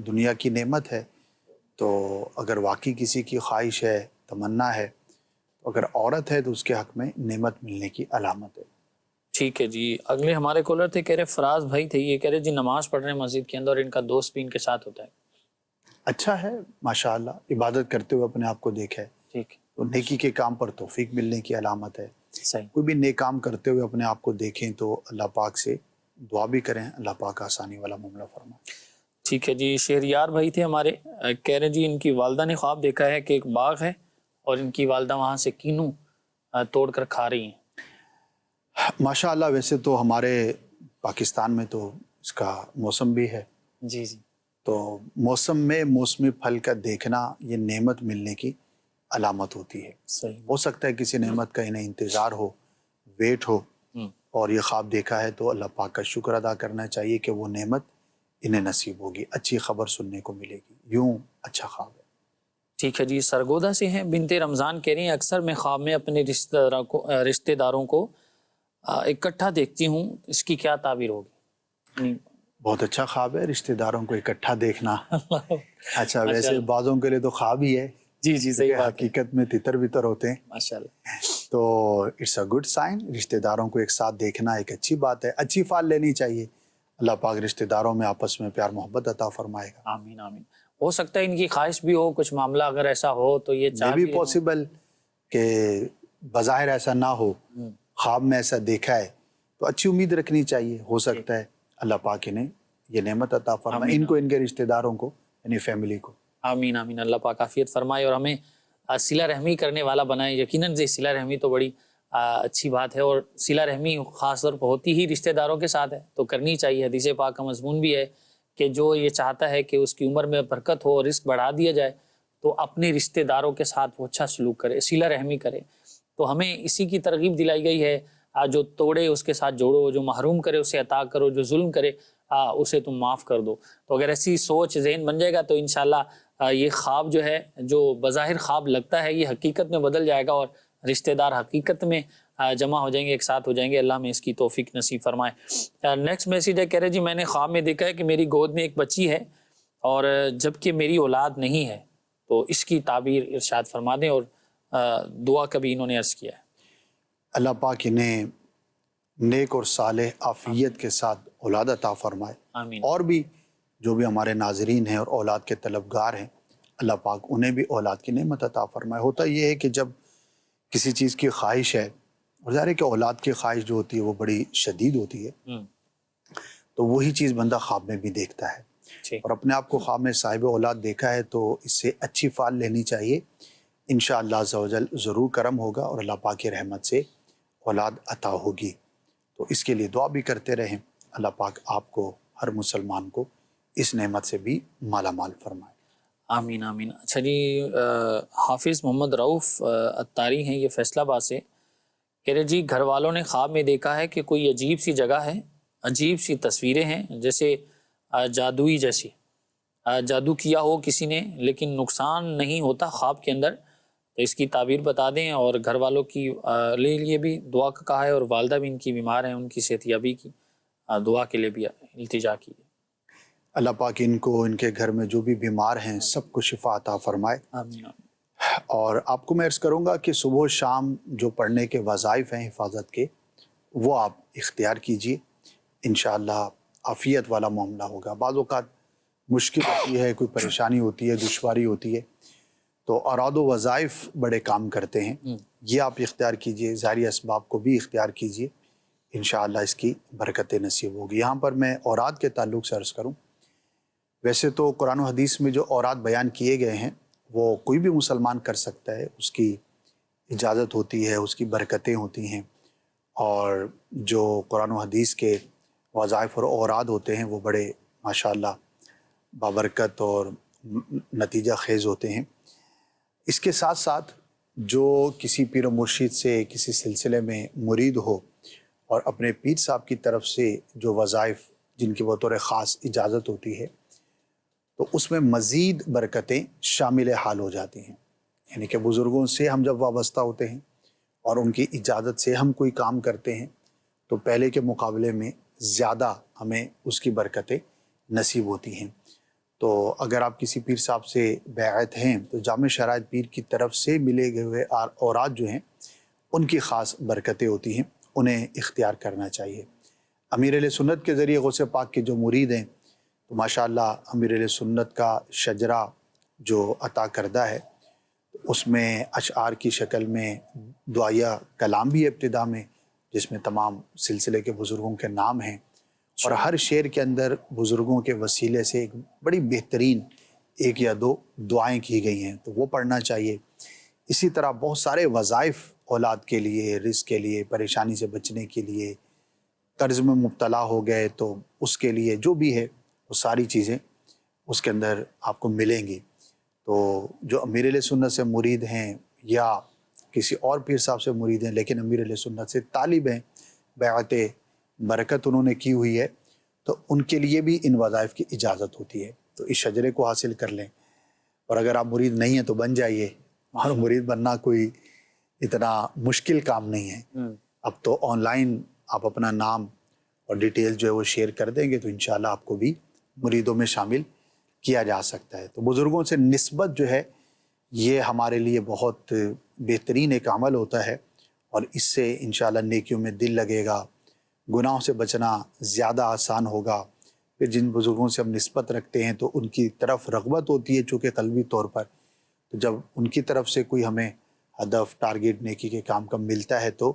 دنیا کی نعمت ہے، تو اگر واقعی کسی کی خواہش ہے، تمنا ہے، تو اگر عورت ہے تو اس کے حق میں نعمت ملنے کی علامت ہے۔ ٹھیک ہے جی، اگلے ہمارے کالر تھے، کہہ رہے فراز بھائی تھے، یہ کہہ رہے جی نماز پڑھ رہے ہیں مسجد کے اندر اور ان کا دوست بھی ان کے ساتھ ہوتا ہے۔ اچھا ہے، ماشاءاللہ، عبادت کرتے ہوئے اپنے آپ کو دیکھا ہے، ٹھیک، تو نیکی کے کام پر توفیق ملنے کی علامت ہے۔ صحیح۔ کوئی بھی نیک کام کرتے ہوئے اپنے آپ کو دیکھیں تو اللہ پاک سے دعا بھی کریں، اللہ پاک آسانی والا معاملہ فرمائے۔ ٹھیک ہے جی، شہریار بھائی تھے ہمارے، کہہ رہے جی ان کی والدہ نے خواب دیکھا ہے کہ ایک باغ ہے اور ان کی والدہ وہاں سے کینو توڑ کر کھا رہی ہیں۔ ماشاءاللہ، ویسے تو ہمارے پاکستان میں تو اس کا موسم بھی ہے، جی جی، تو موسم میں موسمی پھل کا دیکھنا یہ نعمت ملنے کی علامت ہوتی ہے۔ صحیح۔ ہو سکتا ہے کسی نعمت کا انہیں انتظار ہو، ویٹ ہو، اور یہ خواب دیکھا ہے تو اللہ پاک کا شکر ادا کرنا چاہیے کہ وہ نعمت انہیں نصیب ہوگی، اچھی خبر سننے کو ملے گی، یوں اچھا خواب ہے۔ ٹھیک ہے جی، سرگودا سے ہیں بنت رمضان، کہہ رہی ہیں اکثر میں خواب میں اپنے رشتہ داروں کو اکٹھا دیکھتی ہوں، اس کی کیا تعبیر ہوگی؟ بہت اچھا خواب ہے رشتہ داروں کو اکٹھا دیکھنا۔ اچھا، ویسے بعضوں کے لیے تو خواب ہی ہے، جی جی، صحیح بات ہے، حقیقت میں تتر بتر ہوتے ہیں، ماشاءاللہ۔ تو اٹس اے گڈ سائن، رشتہ داروں کو ایک ساتھ دیکھنا ایک اچھی بات ہے، اچھی فال لینی چاہیے۔ اللہ پاک رشتہ داروں میں آپس میں پیار محبت عطا فرمائے گا۔ آمین آمین۔ ہو سکتا ہے ان کی خواہش بھی ہو کچھ معاملہ، اگر ایسا ہو تو یہ یہ بھی پاسبل کہ بظاہر ایسا نہ ہو، خواب میں ایسا دیکھا ہے تو اچھی امید رکھنی چاہیے، ہو سکتا ہے اللہ پاک انہیں یہ نعمت عطا فرمائے، ان کو، ان کے رشتہ داروں کو، یعنی فیملی کو۔ آمین آمین، اللہ پاک عافیت فرمائے اور ہمیں صلہ رحمی کرنے والا بنائے۔ یقیناً سے صلہ رحمی تو بڑی اچھی بات ہے، اور صلہ رحمی خاص طور پر ہوتی ہی رشتہ داروں کے ساتھ ہے، تو کرنی چاہیے۔ حدیث پاک کا مضمون بھی ہے کہ جو یہ چاہتا ہے کہ اس کی عمر میں برکت ہو اور رزق بڑھا دیا جائے تو اپنے رشتہ داروں کے ساتھ وہ اچھا سلوک کرے، صلہ رحمی کرے۔ تو ہمیں اسی کی ترغیب دلائی گئی ہے، جو توڑے اس کے ساتھ جوڑو، جو محروم کرے اسے عطا کرو، جو ظلم کرے اسے تم معاف کر دو۔ تو اگر ایسی سوچ ذہن بن جائے گا تو انشاءاللہ یہ خواب جو ہے، جو بظاہر خواب لگتا ہے، یہ حقیقت میں بدل جائے گا اور رشتہ دار حقیقت میں جمع ہو جائیں گے، ایک ساتھ ہو جائیں گے۔ اللہ میں اس کی توفیق نصیب فرمائے۔ نیکسٹ میسیج ہے، کہہ رہے جی میں نے خواب میں دیکھا ہے کہ میری گود میں ایک بچی ہے اور جبکہ میری اولاد نہیں ہے، تو اس کی تعبیر ارشاد فرما دیں، اور دعا کا بھی انہوں نے عرض کیا ہے۔ اللہ پاک انہیں نیک اور صالح عافیت کے ساتھ اولاد عطا فرمائے، آمین۔ اور بھی جو بھی ہمارے ناظرین ہیں اور اولاد کے طلبگار ہیں، اللہ پاک انہیں بھی اولاد کی نعمت عطا فرمائے۔ ہوتا یہ ہے کہ جب کسی چیز کی خواہش ہے، اور ظاہر ہے کہ اولاد کی خواہش جو ہوتی ہے وہ بڑی شدید ہوتی ہے، تو وہی چیز بندہ خواب میں بھی دیکھتا ہے۔ اور اپنے آپ کو خواب میں صاحب اولاد دیکھا ہے تو اس سے اچھی فال لینی چاہیے، انشاءاللہ عز و جل ضرور کرم ہوگا اور اللہ پاک کی رحمت سے اولاد عطا ہوگی۔ تو اس کے لیے دعا بھی کرتے رہیں، اللہ پاک آپ کو، ہر مسلمان کو اس نعمت سے بھی مالا مال فرمائے۔ آمین آمین۔ اچھا جی، حافظ محمد رؤف اتاری ہیں، یہ فیصل آباد سے، کہہ رہے جی گھر والوں نے خواب میں دیکھا ہے کہ کوئی عجیب سی جگہ ہے، عجیب سی تصویریں ہیں، جیسے جادوئی جیسی، جادو کیا ہو کسی نے، لیکن نقصان نہیں ہوتا خواب کے اندر، تو اس کی تعبیر بتا دیں، اور گھر والوں کی لیے بھی دعا کا کہا ہے، اور والدہ بھی ان کی بیمار ہیں، ان کی صحت یابی کی دعا کے لیے بھی التجا کی ہے۔ اللہ پاک ان کو، ان کے گھر میں جو بھی بیمار ہیں سب کو شفا عطا فرمائے۔ آمین۔ اور آپ کو میں عرض کروں گا کہ صبح و شام جو پڑھنے کے وظائف ہیں حفاظت کے، وہ آپ اختیار کیجئے، انشاءاللہ عافیت والا معاملہ ہوگا۔ بعض اوقات مشکل ہوتی ہے، کوئی پریشانی ہوتی ہے، دشواری ہوتی ہے، تو اوراد و وظائف بڑے کام کرتے ہیں، یہ آپ اختیار کیجئے، ظاہری اسباب کو بھی اختیار کیجئے، انشاءاللہ اس کی برکت نصیب ہوگی۔ یہاں پر میں اوراد کے تعلق سے عرض کروں، ویسے تو قرآن و حدیث میں جو اوراد بیان کیے گئے ہیں وہ کوئی بھی مسلمان کر سکتا ہے، اس کی اجازت ہوتی ہے، اس کی برکتیں ہوتی ہیں، اور جو قرآن و حدیث کے وظائف اور اوراد ہوتے ہیں وہ بڑے ماشاءاللہ بابرکت اور نتیجہ خیز ہوتے ہیں۔ اس کے ساتھ ساتھ جو کسی پیر و مرشد سے کسی سلسلے میں مرید ہو اور اپنے پیر صاحب کی طرف سے جو وظائف جن کی بطور خاص اجازت ہوتی ہے تو اس میں مزید برکتیں شامل حال ہو جاتی ہیں، یعنی کہ بزرگوں سے ہم جب وابستہ ہوتے ہیں اور ان کی اجازت سے ہم کوئی کام کرتے ہیں تو پہلے کے مقابلے میں زیادہ ہمیں اس کی برکتیں نصیب ہوتی ہیں۔ تو اگر آپ کسی پیر صاحب سے بیعت ہیں تو جامع شرائط پیر کی طرف سے ملے ہوئے اوراد جو ہیں ان کی خاص برکتیں ہوتی ہیں، انہیں اختیار کرنا چاہیے۔ امیر اہل سنت کے ذریعے غوث پاک کے جو مرید ہیں تو ماشاءاللہ امیر اہل سنت کا شجرہ جو عطا کردہ ہے اس میں اشعار کی شکل میں دعائیہ کلام بھی ہے ابتدا میں، جس میں تمام سلسلے کے بزرگوں کے نام ہیں، اور ہر شعر کے اندر بزرگوں کے وسیلے سے ایک بڑی بہترین ایک یا دو دعائیں کی گئی ہیں، تو وہ پڑھنا چاہیے۔ اسی طرح بہت سارے وظائف اولاد کے لیے، رزق کے لیے، پریشانی سے بچنے کے لیے، قرض میں مبتلا ہو گئے تو اس کے لیے جو بھی ہے وہ ساری چیزیں اس کے اندر آپ کو ملیں گی۔ تو جو امیر اہل سنت سے مرید ہیں یا کسی اور پیر صاحب سے مرید ہیں لیکن امیر اہل سنت سے طالب ہیں، بیعت برکت انہوں نے کی ہوئی ہے، تو ان کے لیے بھی ان وظائف کی اجازت ہوتی ہے، تو اس شجرے کو حاصل کر لیں۔ اور اگر آپ مرید نہیں ہیں تو بن جائیے، اور مرید بننا کوئی اتنا مشکل کام نہیں ہے۔ اب تو آن لائن آپ اپنا نام اور ڈیٹیل جو ہے وہ شیئر کر دیں گے تو انشاءاللہ آپ کو بھی مریدوں میں شامل کیا جا سکتا ہے۔ تو بزرگوں سے نسبت جو ہے یہ ہمارے لیے بہت بہترین ایک عمل ہوتا ہے، اور اس سے انشاءاللہ نیکیوں میں دل لگے گا، گناہوں سے بچنا زیادہ آسان ہوگا۔ پھر جن بزرگوں سے ہم نسبت رکھتے ہیں تو ان کی طرف رغبت ہوتی ہے چونکہ قلبی طور پر، تو جب ان کی طرف سے کوئی ہمیں ہدف، ٹارگیٹ نیکی کے کام کا ملتا ہے تو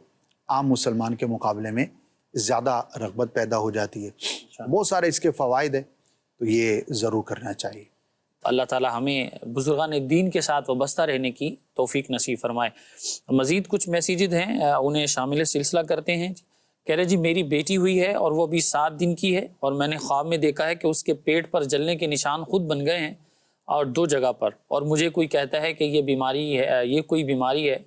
عام مسلمان کے مقابلے میں زیادہ رغبت پیدا ہو جاتی ہے۔ بہت سارے اس کے فوائد ہیں، تو یہ ضرور کرنا چاہیے۔ اللہ تعالی ہمیں بزرگان دین کے ساتھ وابستہ رہنے کی توفیق نصیب فرمائے۔ مزید کچھ میسیجز ہیں، انہیں شامل سلسلہ کرتے ہیں۔ کہہ رہے جی میری بیٹی ہوئی ہے اور وہ ابھی 7 دن کی ہے، اور میں نے خواب میں دیکھا ہے کہ اس کے پیٹ پر جلنے کے نشان خود بن گئے ہیں اور 2 جگہ پر، اور مجھے کوئی کہتا ہے کہ یہ بیماری ہے، یہ کوئی بیماری ہے،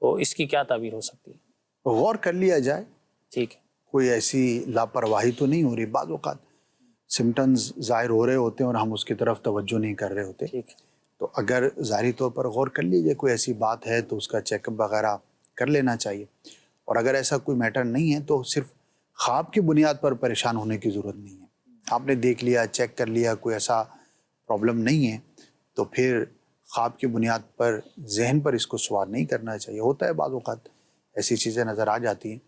تو اس کی کیا تعبیر ہو سکتی ہے؟ غور کر لیا جائے، ٹھیک ہے، کوئی ایسی لاپرواہی تو نہیں ہو رہی۔ بعض اوقات سمٹمز ظاہر ہو رہے ہوتے ہیں اور ہم اس کی طرف توجہ نہیں کر رہے ہوتے، تو اگر ظاہری طور پر غور کر لیجیے کوئی ایسی بات ہے تو اس کا چیک اپ وغیرہ کر لینا چاہیے، اور اگر ایسا کوئی میٹر نہیں ہے تو صرف خواب کی بنیاد پر پریشان ہونے کی ضرورت نہیں ہے۔ آپ نے دیکھ لیا، چیک کر لیا، کوئی ایسا پرابلم نہیں ہے تو پھر خواب کی بنیاد پر ذہن پر اس کو سوار نہیں کرنا چاہیے۔ ہوتا ہے بعض اوقات ایسی چیزیں نظر آ جاتی ہیں،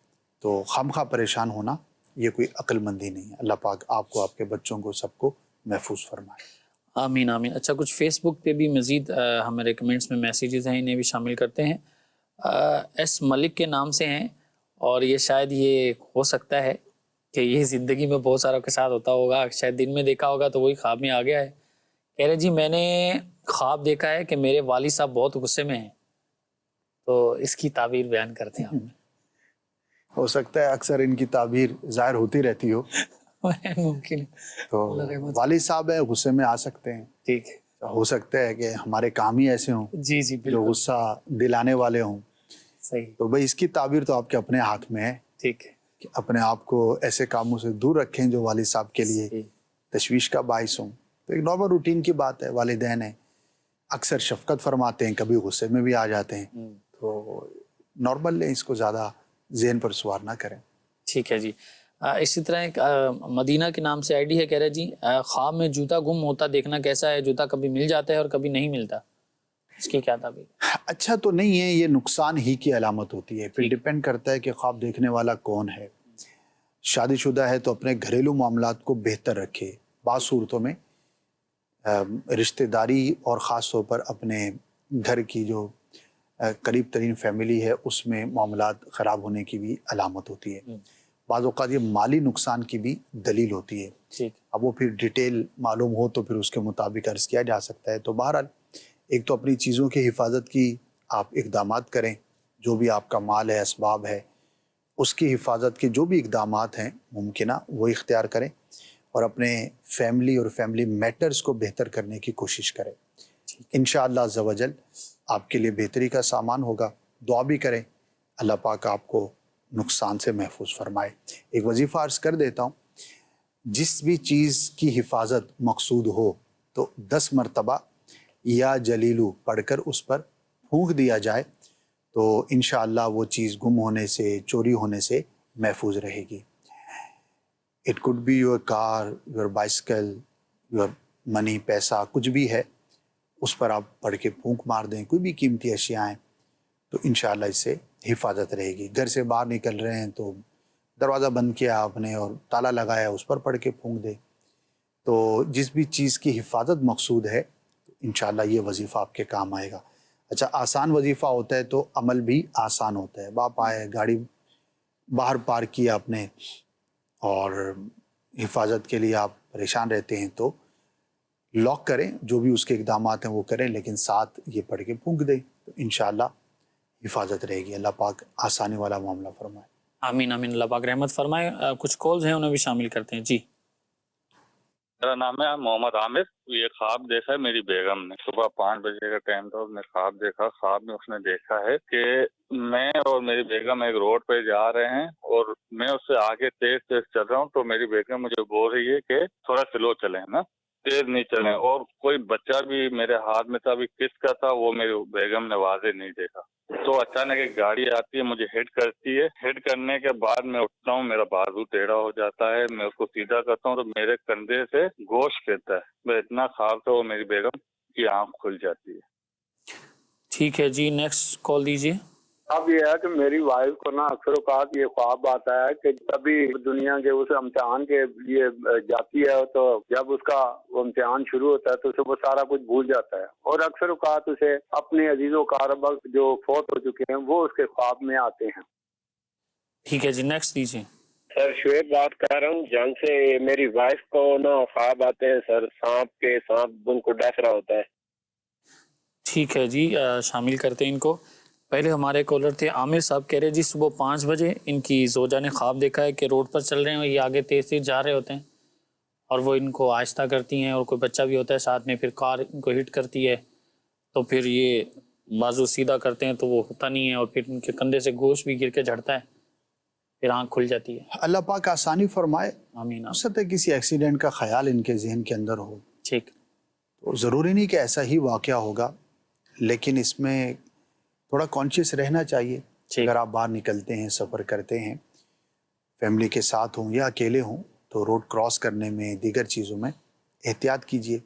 تو خواہ پریشان ہونا یہ کوئی عقل مندی نہیں ہے۔ اللہ پاک آپ کو، آپ کے بچوں کو، سب کو محفوظ فرمائے۔ آمین آمین۔ اچھا، کچھ فیس بک پہ بھی مزید ہمارے کمنٹس میں میسیجز ہیں، انہیں بھی شامل کرتے ہیں۔ ایس ملک کے نام سے ہیں، اور یہ شاید یہ ہو سکتا ہے کہ یہ زندگی میں بہت ساروں کے ساتھ ہوتا ہوگا، شاید دن میں دیکھا ہوگا تو وہی خواب میں آ گیا ہے. کہہ رہے جی میں نے خواب دیکھا ہے کہ میرے والد صاحب بہت غصے میں ہیں، تو اس کی تعبیر بیان کرتے ہیں آپ. ہو سکتا ہے اکثر ان کی تعبیر ظاہر ہوتی رہتی ہو. ممکن ہے. تو والد صاحب ہیں غصے میں آ سکتے ہیں. ٹھیک ہے. ہو سکتا ہے کہ ہمارے کام ہی ایسے ہوں جی جی جو بالکل غصہ دلانے والے ہوں. صحیح. تو بھائی اس کی تعبیر تو آپ کے اپنے ہاتھ میں ہے ٹھیک ہے. کہ اپنے آپ کو ایسے کاموں سے دور رکھیں جو والد صاحب کے لیے صحیح. تشویش کا باعث ہوں. تو ایک نارمل روٹین کی بات ہے. والدین ہیں اکثر شفقت فرماتے ہیں، کبھی غصے میں بھی آ جاتے ہیں. تو نارمل لیں، اس کو زیادہ ذہن پر سوار نہ کریں. ٹھیک ہے جی. اسی طرح ایک مدینہ کے نام سے آئی ڈی ہے، کہہ رہے جی خواب میں جوتا گم ہوتا دیکھنا کیسا ہے؟ جوتا کبھی مل جاتا ہے اور کبھی نہیں ملتا، اس کی کیا تعبیر؟ اچھا تو نہیں ہے، یہ نقصان ہی کی علامت ہوتی ہے. پھر ڈیپینڈ کرتا ہے کہ خواب دیکھنے والا کون ہے. شادی شدہ ہے تو اپنے گھریلو معاملات کو بہتر رکھے. بعض صورتوں میں رشتہ داری اور خاص طور پر اپنے گھر کی جو قریب ترین فیملی ہے اس میں معاملات خراب ہونے کی بھی علامت ہوتی ہے. بعض اوقات یہ مالی نقصان کی بھی دلیل ہوتی ہے. اب وہ پھر ڈیٹیل معلوم ہو تو پھر اس کے مطابق عرض کیا جا سکتا ہے. تو بہرحال ایک تو اپنی چیزوں کی حفاظت کی آپ اقدامات کریں، جو بھی آپ کا مال ہے، اسباب ہے، اس کی حفاظت کے جو بھی اقدامات ہیں ممکنہ وہ اختیار کریں، اور اپنے فیملی اور فیملی میٹرز کو بہتر کرنے کی کوشش کریں. انشاءاللہ عز و جل آپ کے لیے بہتری کا سامان ہوگا. دعا بھی کریں اللہ پاک آپ کو نقصان سے محفوظ فرمائے. ایک وظیفہ عرض کر دیتا ہوں، جس بھی چیز کی حفاظت مقصود ہو تو 10 مرتبہ یا جلیلو پڑھ کر اس پر پھونک دیا جائے تو انشاءاللہ وہ چیز گم ہونے سے، چوری ہونے سے محفوظ رہے گی. It could be your car, your bicycle, your money, پیسہ کچھ بھی ہے، اس پر آپ پڑھ کے پھونک مار دیں. کوئی بھی قیمتی اشیاء ہیں تو انشاءاللہ اس سے حفاظت رہے گی. گھر سے باہر نکل رہے ہیں تو دروازہ بند کیا آپ نے اور تالا لگایا، اس پر پڑھ کے پھونک دیں. تو جس بھی چیز کی حفاظت مقصود ہے انشاءاللہ یہ وظیفہ آپ کے کام آئے گا. اچھا آسان وظیفہ ہوتا ہے تو عمل بھی آسان ہوتا ہے. باپ آئے، گاڑی باہر پارک کیا آپ نے اور حفاظت کے لیے آپ پریشان رہتے ہیں تو لاک کریں، جو بھی اس کے اقدامات ہیں وہ کریں، لیکن ساتھ یہ پڑھ کے پھونک دیں تو انشاءاللہ حفاظت رہے گی. اللہ پاک آسانی والا معاملہ فرمائے. آمین آمین. اللہ پاک رحمت فرمائے. کچھ کالز ہیں انہیں بھی شامل کرتے ہیں. جی میرا نام ہے محمد عامر. یہ خواب دیکھا ہے میری بیگم نے، صبح 5 بجے کا ٹائم تھا، اس نے خواب دیکھا. خواب میں اس نے دیکھا ہے کہ میں اور میری بیگم ایک روڈ پہ جا رہے ہیں اور میں اس سے آگے تیز چل رہا ہوں، تو میری بیگم مجھے بول رہی ہے کہ تھوڑا سلو چلیں نا، تیز نہیں چلیں. اور کوئی بچہ بھی میرے ہاتھ میں تھا، ابھی کس کا تھا وہ میری بیگم نے واضح نہیں دیکھا. تو اچانک ایک گاڑی آتی ہے، مجھے ہٹ کرتی ہے. ہٹ کرنے کے بعد میں اٹھتا ہوں، میرا بازو ٹیڑھا ہو جاتا ہے، میں اس کو سیدھا کرتا ہوں تو میرے کندھے سے گوشت گرتا ہے. میں اتنا خواب تھا، وہ میری بیگم کی آنکھ کھل جاتی ہے. ٹھیک ہے جی. نیکسٹ کال دیجیے. اب یہ ہے کہ میری وائف کو نا اکثر اوقات یہ خواب آتا ہے کہ کبھی دنیا کے اس امتحان کے لیے جاتی ہے تو جب اس کا وہ امتحان شروع ہوتا ہے تو اسے وہ سارا کچھ بھول جاتا ہے، اور اکثر اوقات اسے اپنے عزیز و اقارب جو فوت ہو چکے ہیں وہ اس کے خواب میں آتے ہیں. ٹھیک ہے جی. نیکسٹ دیجیے. سر شعیب بات کر رہا ہوں جان سے. میری وائف کو نا خواب آتے ہیں سر، سانپ ان کو ڈس رہا ہوتا ہے. ٹھیک ہے جی. شامل کرتے ہیں ان کو. پہلے ہمارے کالر تھے عامر صاحب، کہہ رہے جی صبح 5 بجے ان کی زوجہ نے خواب دیکھا ہے کہ روڈ پر چل رہے ہیں اور یہ آگے تیز تیز جا رہے ہوتے ہیں اور وہ ان کو آہستہ کرتی ہیں، اور کوئی بچہ بھی ہوتا ہے ساتھ میں، پھر کار ان کو ہٹ کرتی ہے تو پھر یہ بازو سیدھا کرتے ہیں تو وہ ہوتا نہیں ہے، اور پھر ان کے کندھے سے گوشت بھی گر کے جھڑتا ہے، پھر آنکھ کھل جاتی ہے. اللہ پاک آسانی فرمائے. آمین. ہو سکتا ہے کسی ایکسیڈنٹ کا خیال ان کے ذہن کے اندر ہو. ٹھیک. تو ضروری نہیں کہ ایسا ہی واقعہ ہوگا، لیکن اس میں تھوڑا کانشیس رہنا چاہیے. اگر آپ باہر نکلتے ہیں، سفر کرتے ہیں، فیملی کے ساتھ ہوں یا اکیلے ہوں، تو روڈ کراس کرنے میں، دیگر چیزوں میں احتیاط کیجیے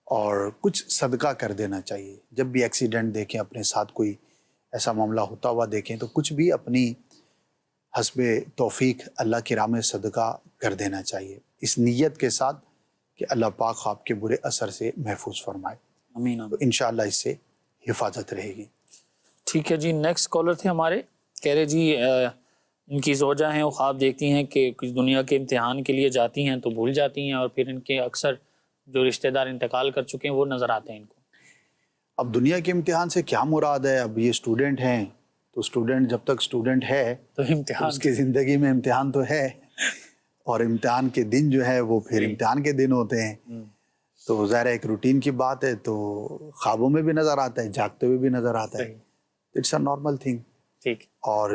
اور کچھ صدقہ کر دینا چاہیے. جب بھی ایکسیڈنٹ دیکھیں، اپنے ساتھ کوئی ایسا معاملہ ہوتا ہوا دیکھیں تو کچھ بھی اپنی حسب توفیق اللہ کی راہ میں صدقہ کر دینا چاہیے، اس نیت کے ساتھ کہ اللہ پاک آپ کے برے اثر سے محفوظ فرمائے. آمین. تو انشاءاللہ اس سے حفاظت رہے گی. ٹھیک ہے جی. نیکسٹ کالر تھے ہمارے، کہہ رہے جی ان کی زوجہ ہیں وہ خواب دیکھتی ہیں کہ کچھ دنیا کے امتحان کے لیے جاتی ہیں تو بھول جاتی ہیں، اور پھر ان کے اکثر جو رشتہ دار انتقال کر چکے ہیں وہ نظر آتے ہیں ان کو۔ اب دنیا کے امتحان سے کیا مراد ہے؟ اب یہ اسٹوڈنٹ ہیں تو اسٹوڈنٹ جب تک اسٹوڈنٹ ہے تو امتحان اس کی زندگی میں امتحان تو ہے، اور امتحان کے دن جو ہے وہ پھر امتحان کے دن ہوتے ہیں، تو ظاہر ایک روٹین کی بات ہے، تو خوابوں میں بھی نظر آتا ہے، جاگتے ہوئے بھی نظر آتا ہے، اٹس اے نارمل تھنگ۔ ٹھیک، اور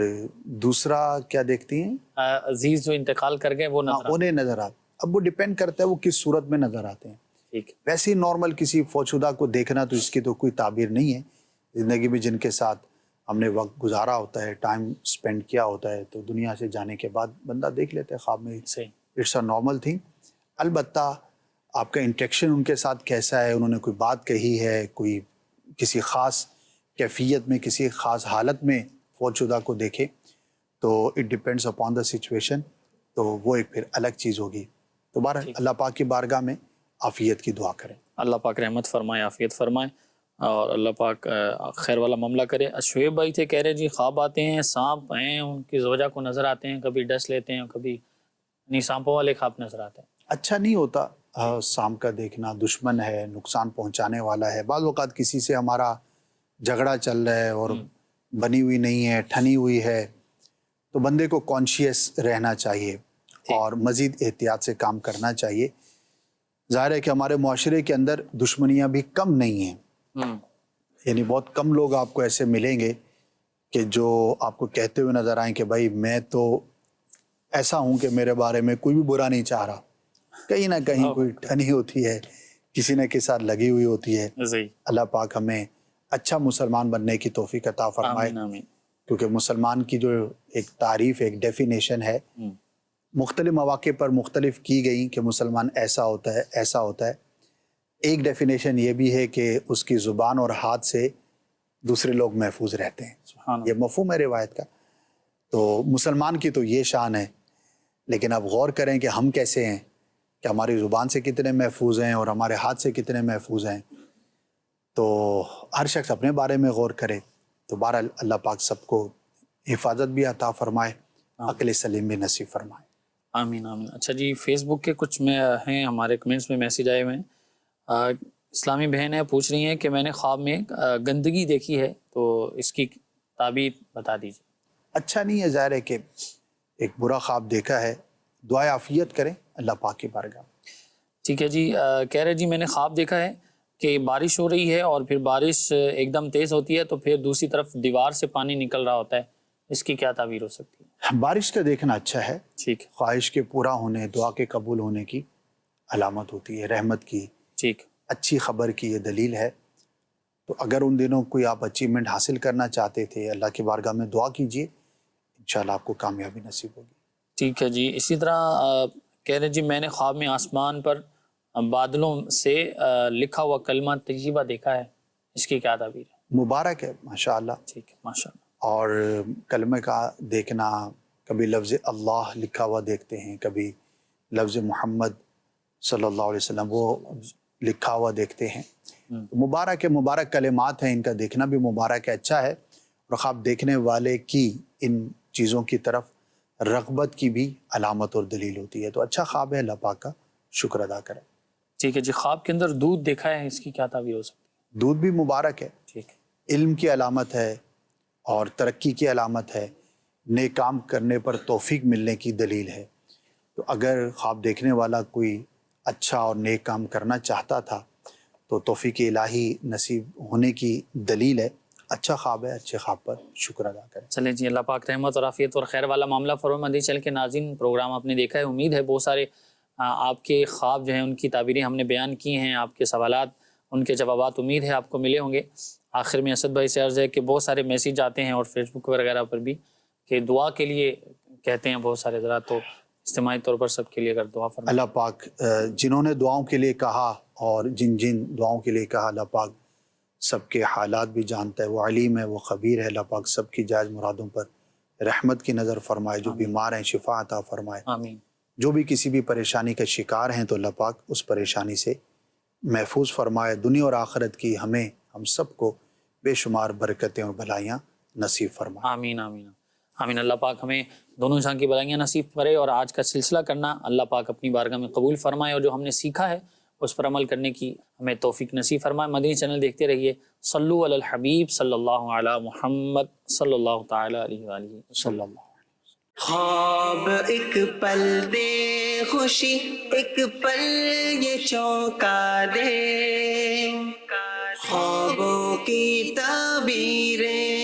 دوسرا کیا دیکھتی ہیں؟ عزیز جو انتقال کر گئے وہ نظر انہیں نظر آتے، اب وہ ڈیپینڈ کرتا ہے وہ کس صورت میں نظر آتے ہیں۔ ٹھیک، ویسے ہی نارمل کسی فوت شدہ کو دیکھنا تو اس کی تو کوئی تعبیر نہیں ہے، زندگی میں جن کے ساتھ ہم نے وقت گزارا ہوتا ہے، ٹائم سپینڈ کیا ہوتا ہے، تو دنیا سے جانے کے بعد بندہ دیکھ لیتا ہے خواب میں، اٹس اے نارمل تھنگ۔ البتہ آپ کا انٹریکشن ان کے ساتھ کیسا ہے، انہوں نے کوئی بات کہی ہے، کوئی کسی خاص کیفیت میں کسی خاص حالت میں فوت شدہ کو دیکھے تو it depends upon the situation, تو وہ ایک پھر الگ چیز ہوگی۔ تو بہرحال اللہ پاک کی بارگاہ میں عافیت کی دعا کریں، اللہ پاک رحمت فرمائے، عافیت فرمائے، اور اللہ پاک خیر والا معاملہ کرے۔ شعیب بھائی تھے، کہہ رہے جی خواب آتے ہیں سانپ ہیں ان کی زوجہ کو نظر آتے ہیں، کبھی ڈس لیتے ہیں، کبھی نہیں، سانپوں والے خواب نظر آتے ہیں۔ اچھا نہیں ہوتا سانپ کا دیکھنا، دشمن ہے، نقصان پہنچانے والا ہے، بعض اوقات کسی سے ہمارا جھگڑا چل رہا ہے اور بنی ہوئی نہیں ہے، ٹھنی ہوئی ہے، تو بندے کو کانشیس رہنا چاہیے اور مزید احتیاط سے کام کرنا چاہیے۔ ظاہر ہے کہ ہمارے معاشرے کے اندر دشمنیاں بھی کم نہیں ہیں، یعنی بہت کم لوگ آپ کو ایسے ملیں گے کہ جو آپ کو کہتے ہوئے نظر آئیں کہ بھائی میں تو ایسا ہوں کہ میرے بارے میں کوئی بھی برا نہیں چاہ رہا، کہیں نہ کہیں کوئی ٹھنی ہوتی ہے، کسی نہ کسی ساتھ لگی ہوئی ہوتی ہے۔ اللہ پاک ہمیں اچھا مسلمان بننے کی توفیق عطا فرمائے، کیونکہ مسلمان کی جو ایک تعریف، ایک ڈیفینیشن ہے، مختلف مواقع پر مختلف کی گئی کہ مسلمان ایسا ہوتا ہے، ایسا ہوتا ہے۔ ایک ڈیفینیشن یہ بھی ہے کہ اس کی زبان اور ہاتھ سے دوسرے لوگ محفوظ رہتے ہیں، یہ مفہوم ہے روایت کا۔ تو مسلمان کی تو یہ شان ہے، لیکن اب غور کریں کہ ہم کیسے ہیں، کہ ہماری زبان سے کتنے محفوظ ہیں اور ہمارے ہاتھ سے کتنے محفوظ ہیں۔ تو ہر شخص اپنے بارے میں غور کرے، تو بہرحال اللہ پاک سب کو حفاظت بھی عطا فرمائے، عقل سلیم بھی نصیب فرمائے۔ آمین آمین۔ اچھا جی، فیس بک کے کچھ میں ہیں ہمارے کمنٹس میں میسیج آئے ہوئے ہیں۔ اسلامی بہنیں پوچھ رہی ہیں کہ میں نے خواب میں گندگی دیکھی ہے، تو اس کی تعبیر بتا دیجیے۔ اچھا نہیں ہے، ظاہر ہے کہ ایک برا خواب دیکھا ہے، دعائے عافیت کریں اللہ پاک کی بارگاہ۔ ٹھیک ہے جی، کہہ رہے جی میں نے خواب دیکھا ہے کہ بارش ہو رہی ہے اور پھر بارش ایک دم تیز ہوتی ہے تو پھر دوسری طرف دیوار سے پانی نکل رہا ہوتا ہے، اس کی کیا تعبیر ہو سکتی ہے؟ بارش کا دیکھنا اچھا ہے، ٹھیک، خواہش کے پورا ہونے، دعا کے قبول ہونے کی علامت ہوتی ہے، رحمت کی، ٹھیک، اچھی خبر کی یہ دلیل ہے۔ تو اگر ان دنوں کوئی آپ اچیومنٹ حاصل کرنا چاہتے تھے، اللہ کی بارگاہ میں دعا کیجئے، انشاءاللہ آپ کو کامیابی نصیب ہوگی۔ ٹھیک ہے جی۔ اسی طرح کہہ رہے جی میں نے خواب میں آسمان پر بادلوں سے لکھا ہوا کلمہ طیبہ دیکھا ہے، اس کی کیا تعبیر ہے؟ مبارک ہے، ماشاءاللہ۔ ٹھیک ہے، ماشاءاللہ۔ اور کلمہ کا دیکھنا، کبھی لفظ اللہ لکھا ہوا دیکھتے ہیں، کبھی لفظ محمد صلی اللہ علیہ وسلم وہ لکھا ہوا دیکھتے ہیں، مبارک ہے، مبارک کلمات ہیں، ان کا دیکھنا بھی مبارک ہے، اچھا ہے۔ اور خواب دیکھنے والے کی ان چیزوں کی طرف رغبت کی بھی علامت اور دلیل ہوتی ہے، تو اچھا خواب ہے، اللہ پاک کا شکر ادا کریں۔ ٹھیک ہے جی۔ خواب کے اندر دودھ دیکھا ہے، اس کی کیا تعبیر ہو سکتی ہے؟ دودھ بھی مبارک ہے، ٹھیک، علم کی علامت ہے اور ترقی کی علامت ہے، نیک کام کرنے پر توفیق ملنے کی دلیل ہے۔ تو اگر خواب دیکھنے والا کوئی اچھا اور نیک کام کرنا چاہتا تھا تو توفیق الہی نصیب ہونے کی دلیل ہے، اچھا خواب ہے، اچھے خواب پر شکر ادا کریں۔ چلیں جی، اللہ پاک رحمت اور عافیت اور خیر والا معاملہ فرمائے۔ چل کے ناظرین، پروگرام آپ نے دیکھا ہے، امید ہے بہت سارے آپ کے خواب جو ہیں ان کی تعبیریں ہم نے بیان کی ہیں، آپ کے سوالات، ان کے جوابات امید ہے آپ کو ملے ہوں گے۔ آخر میں اسد بھائی سے عرض ہے کہ بہت سارے میسیج آتے ہیں اور فیس بک وغیرہ پر بھی کہ دعا کے لیے کہتے ہیں بہت سارے ذرا، تو اجتماعی طور پر سب کے لیے اگر دعا فرمائیں۔ اللہ پاک جنہوں نے دعاؤں کے لیے کہا اور جن دعاؤں کے لیے کہا، اللہ پاک سب کے حالات بھی جانتا ہے، وہ علیم ہے، وہ خبیر ہے۔ اللہ پاک سب کی جائز مرادوں پر رحمت کی نظر فرمائے، جو بیمار ہیں شفا عطا فرمائے، آمین۔ جو بھی کسی بھی پریشانی کا شکار ہیں تو اللہ پاک اس پریشانی سے محفوظ فرمائے، دنیا اور آخرت کی ہمیں، ہم سب کو بے شمار برکتیں اور بھلائیاں نصیب فرمائے۔ آمین آمین۔ آمین۔ اللہ پاک ہمیں دونوں جہاں کی بلائیاں نصیب کرے، اور آج کا سلسلہ کرنا اللہ پاک اپنی بارگاہ میں قبول فرمائے، اور جو ہم نے سیکھا ہے اس پر عمل کرنے کی ہمیں توفیق نصیب فرمائے۔ مدنی چینل دیکھتے رہیے۔ صلو علی الحبیب صلی اللہ علی محمد صلی اللہ تعالی علیہ وآلہ وسلم۔ خواب ایک پل دے خوشی، ایک پل یہ چونکا دے، خوابوں کی تعبیریں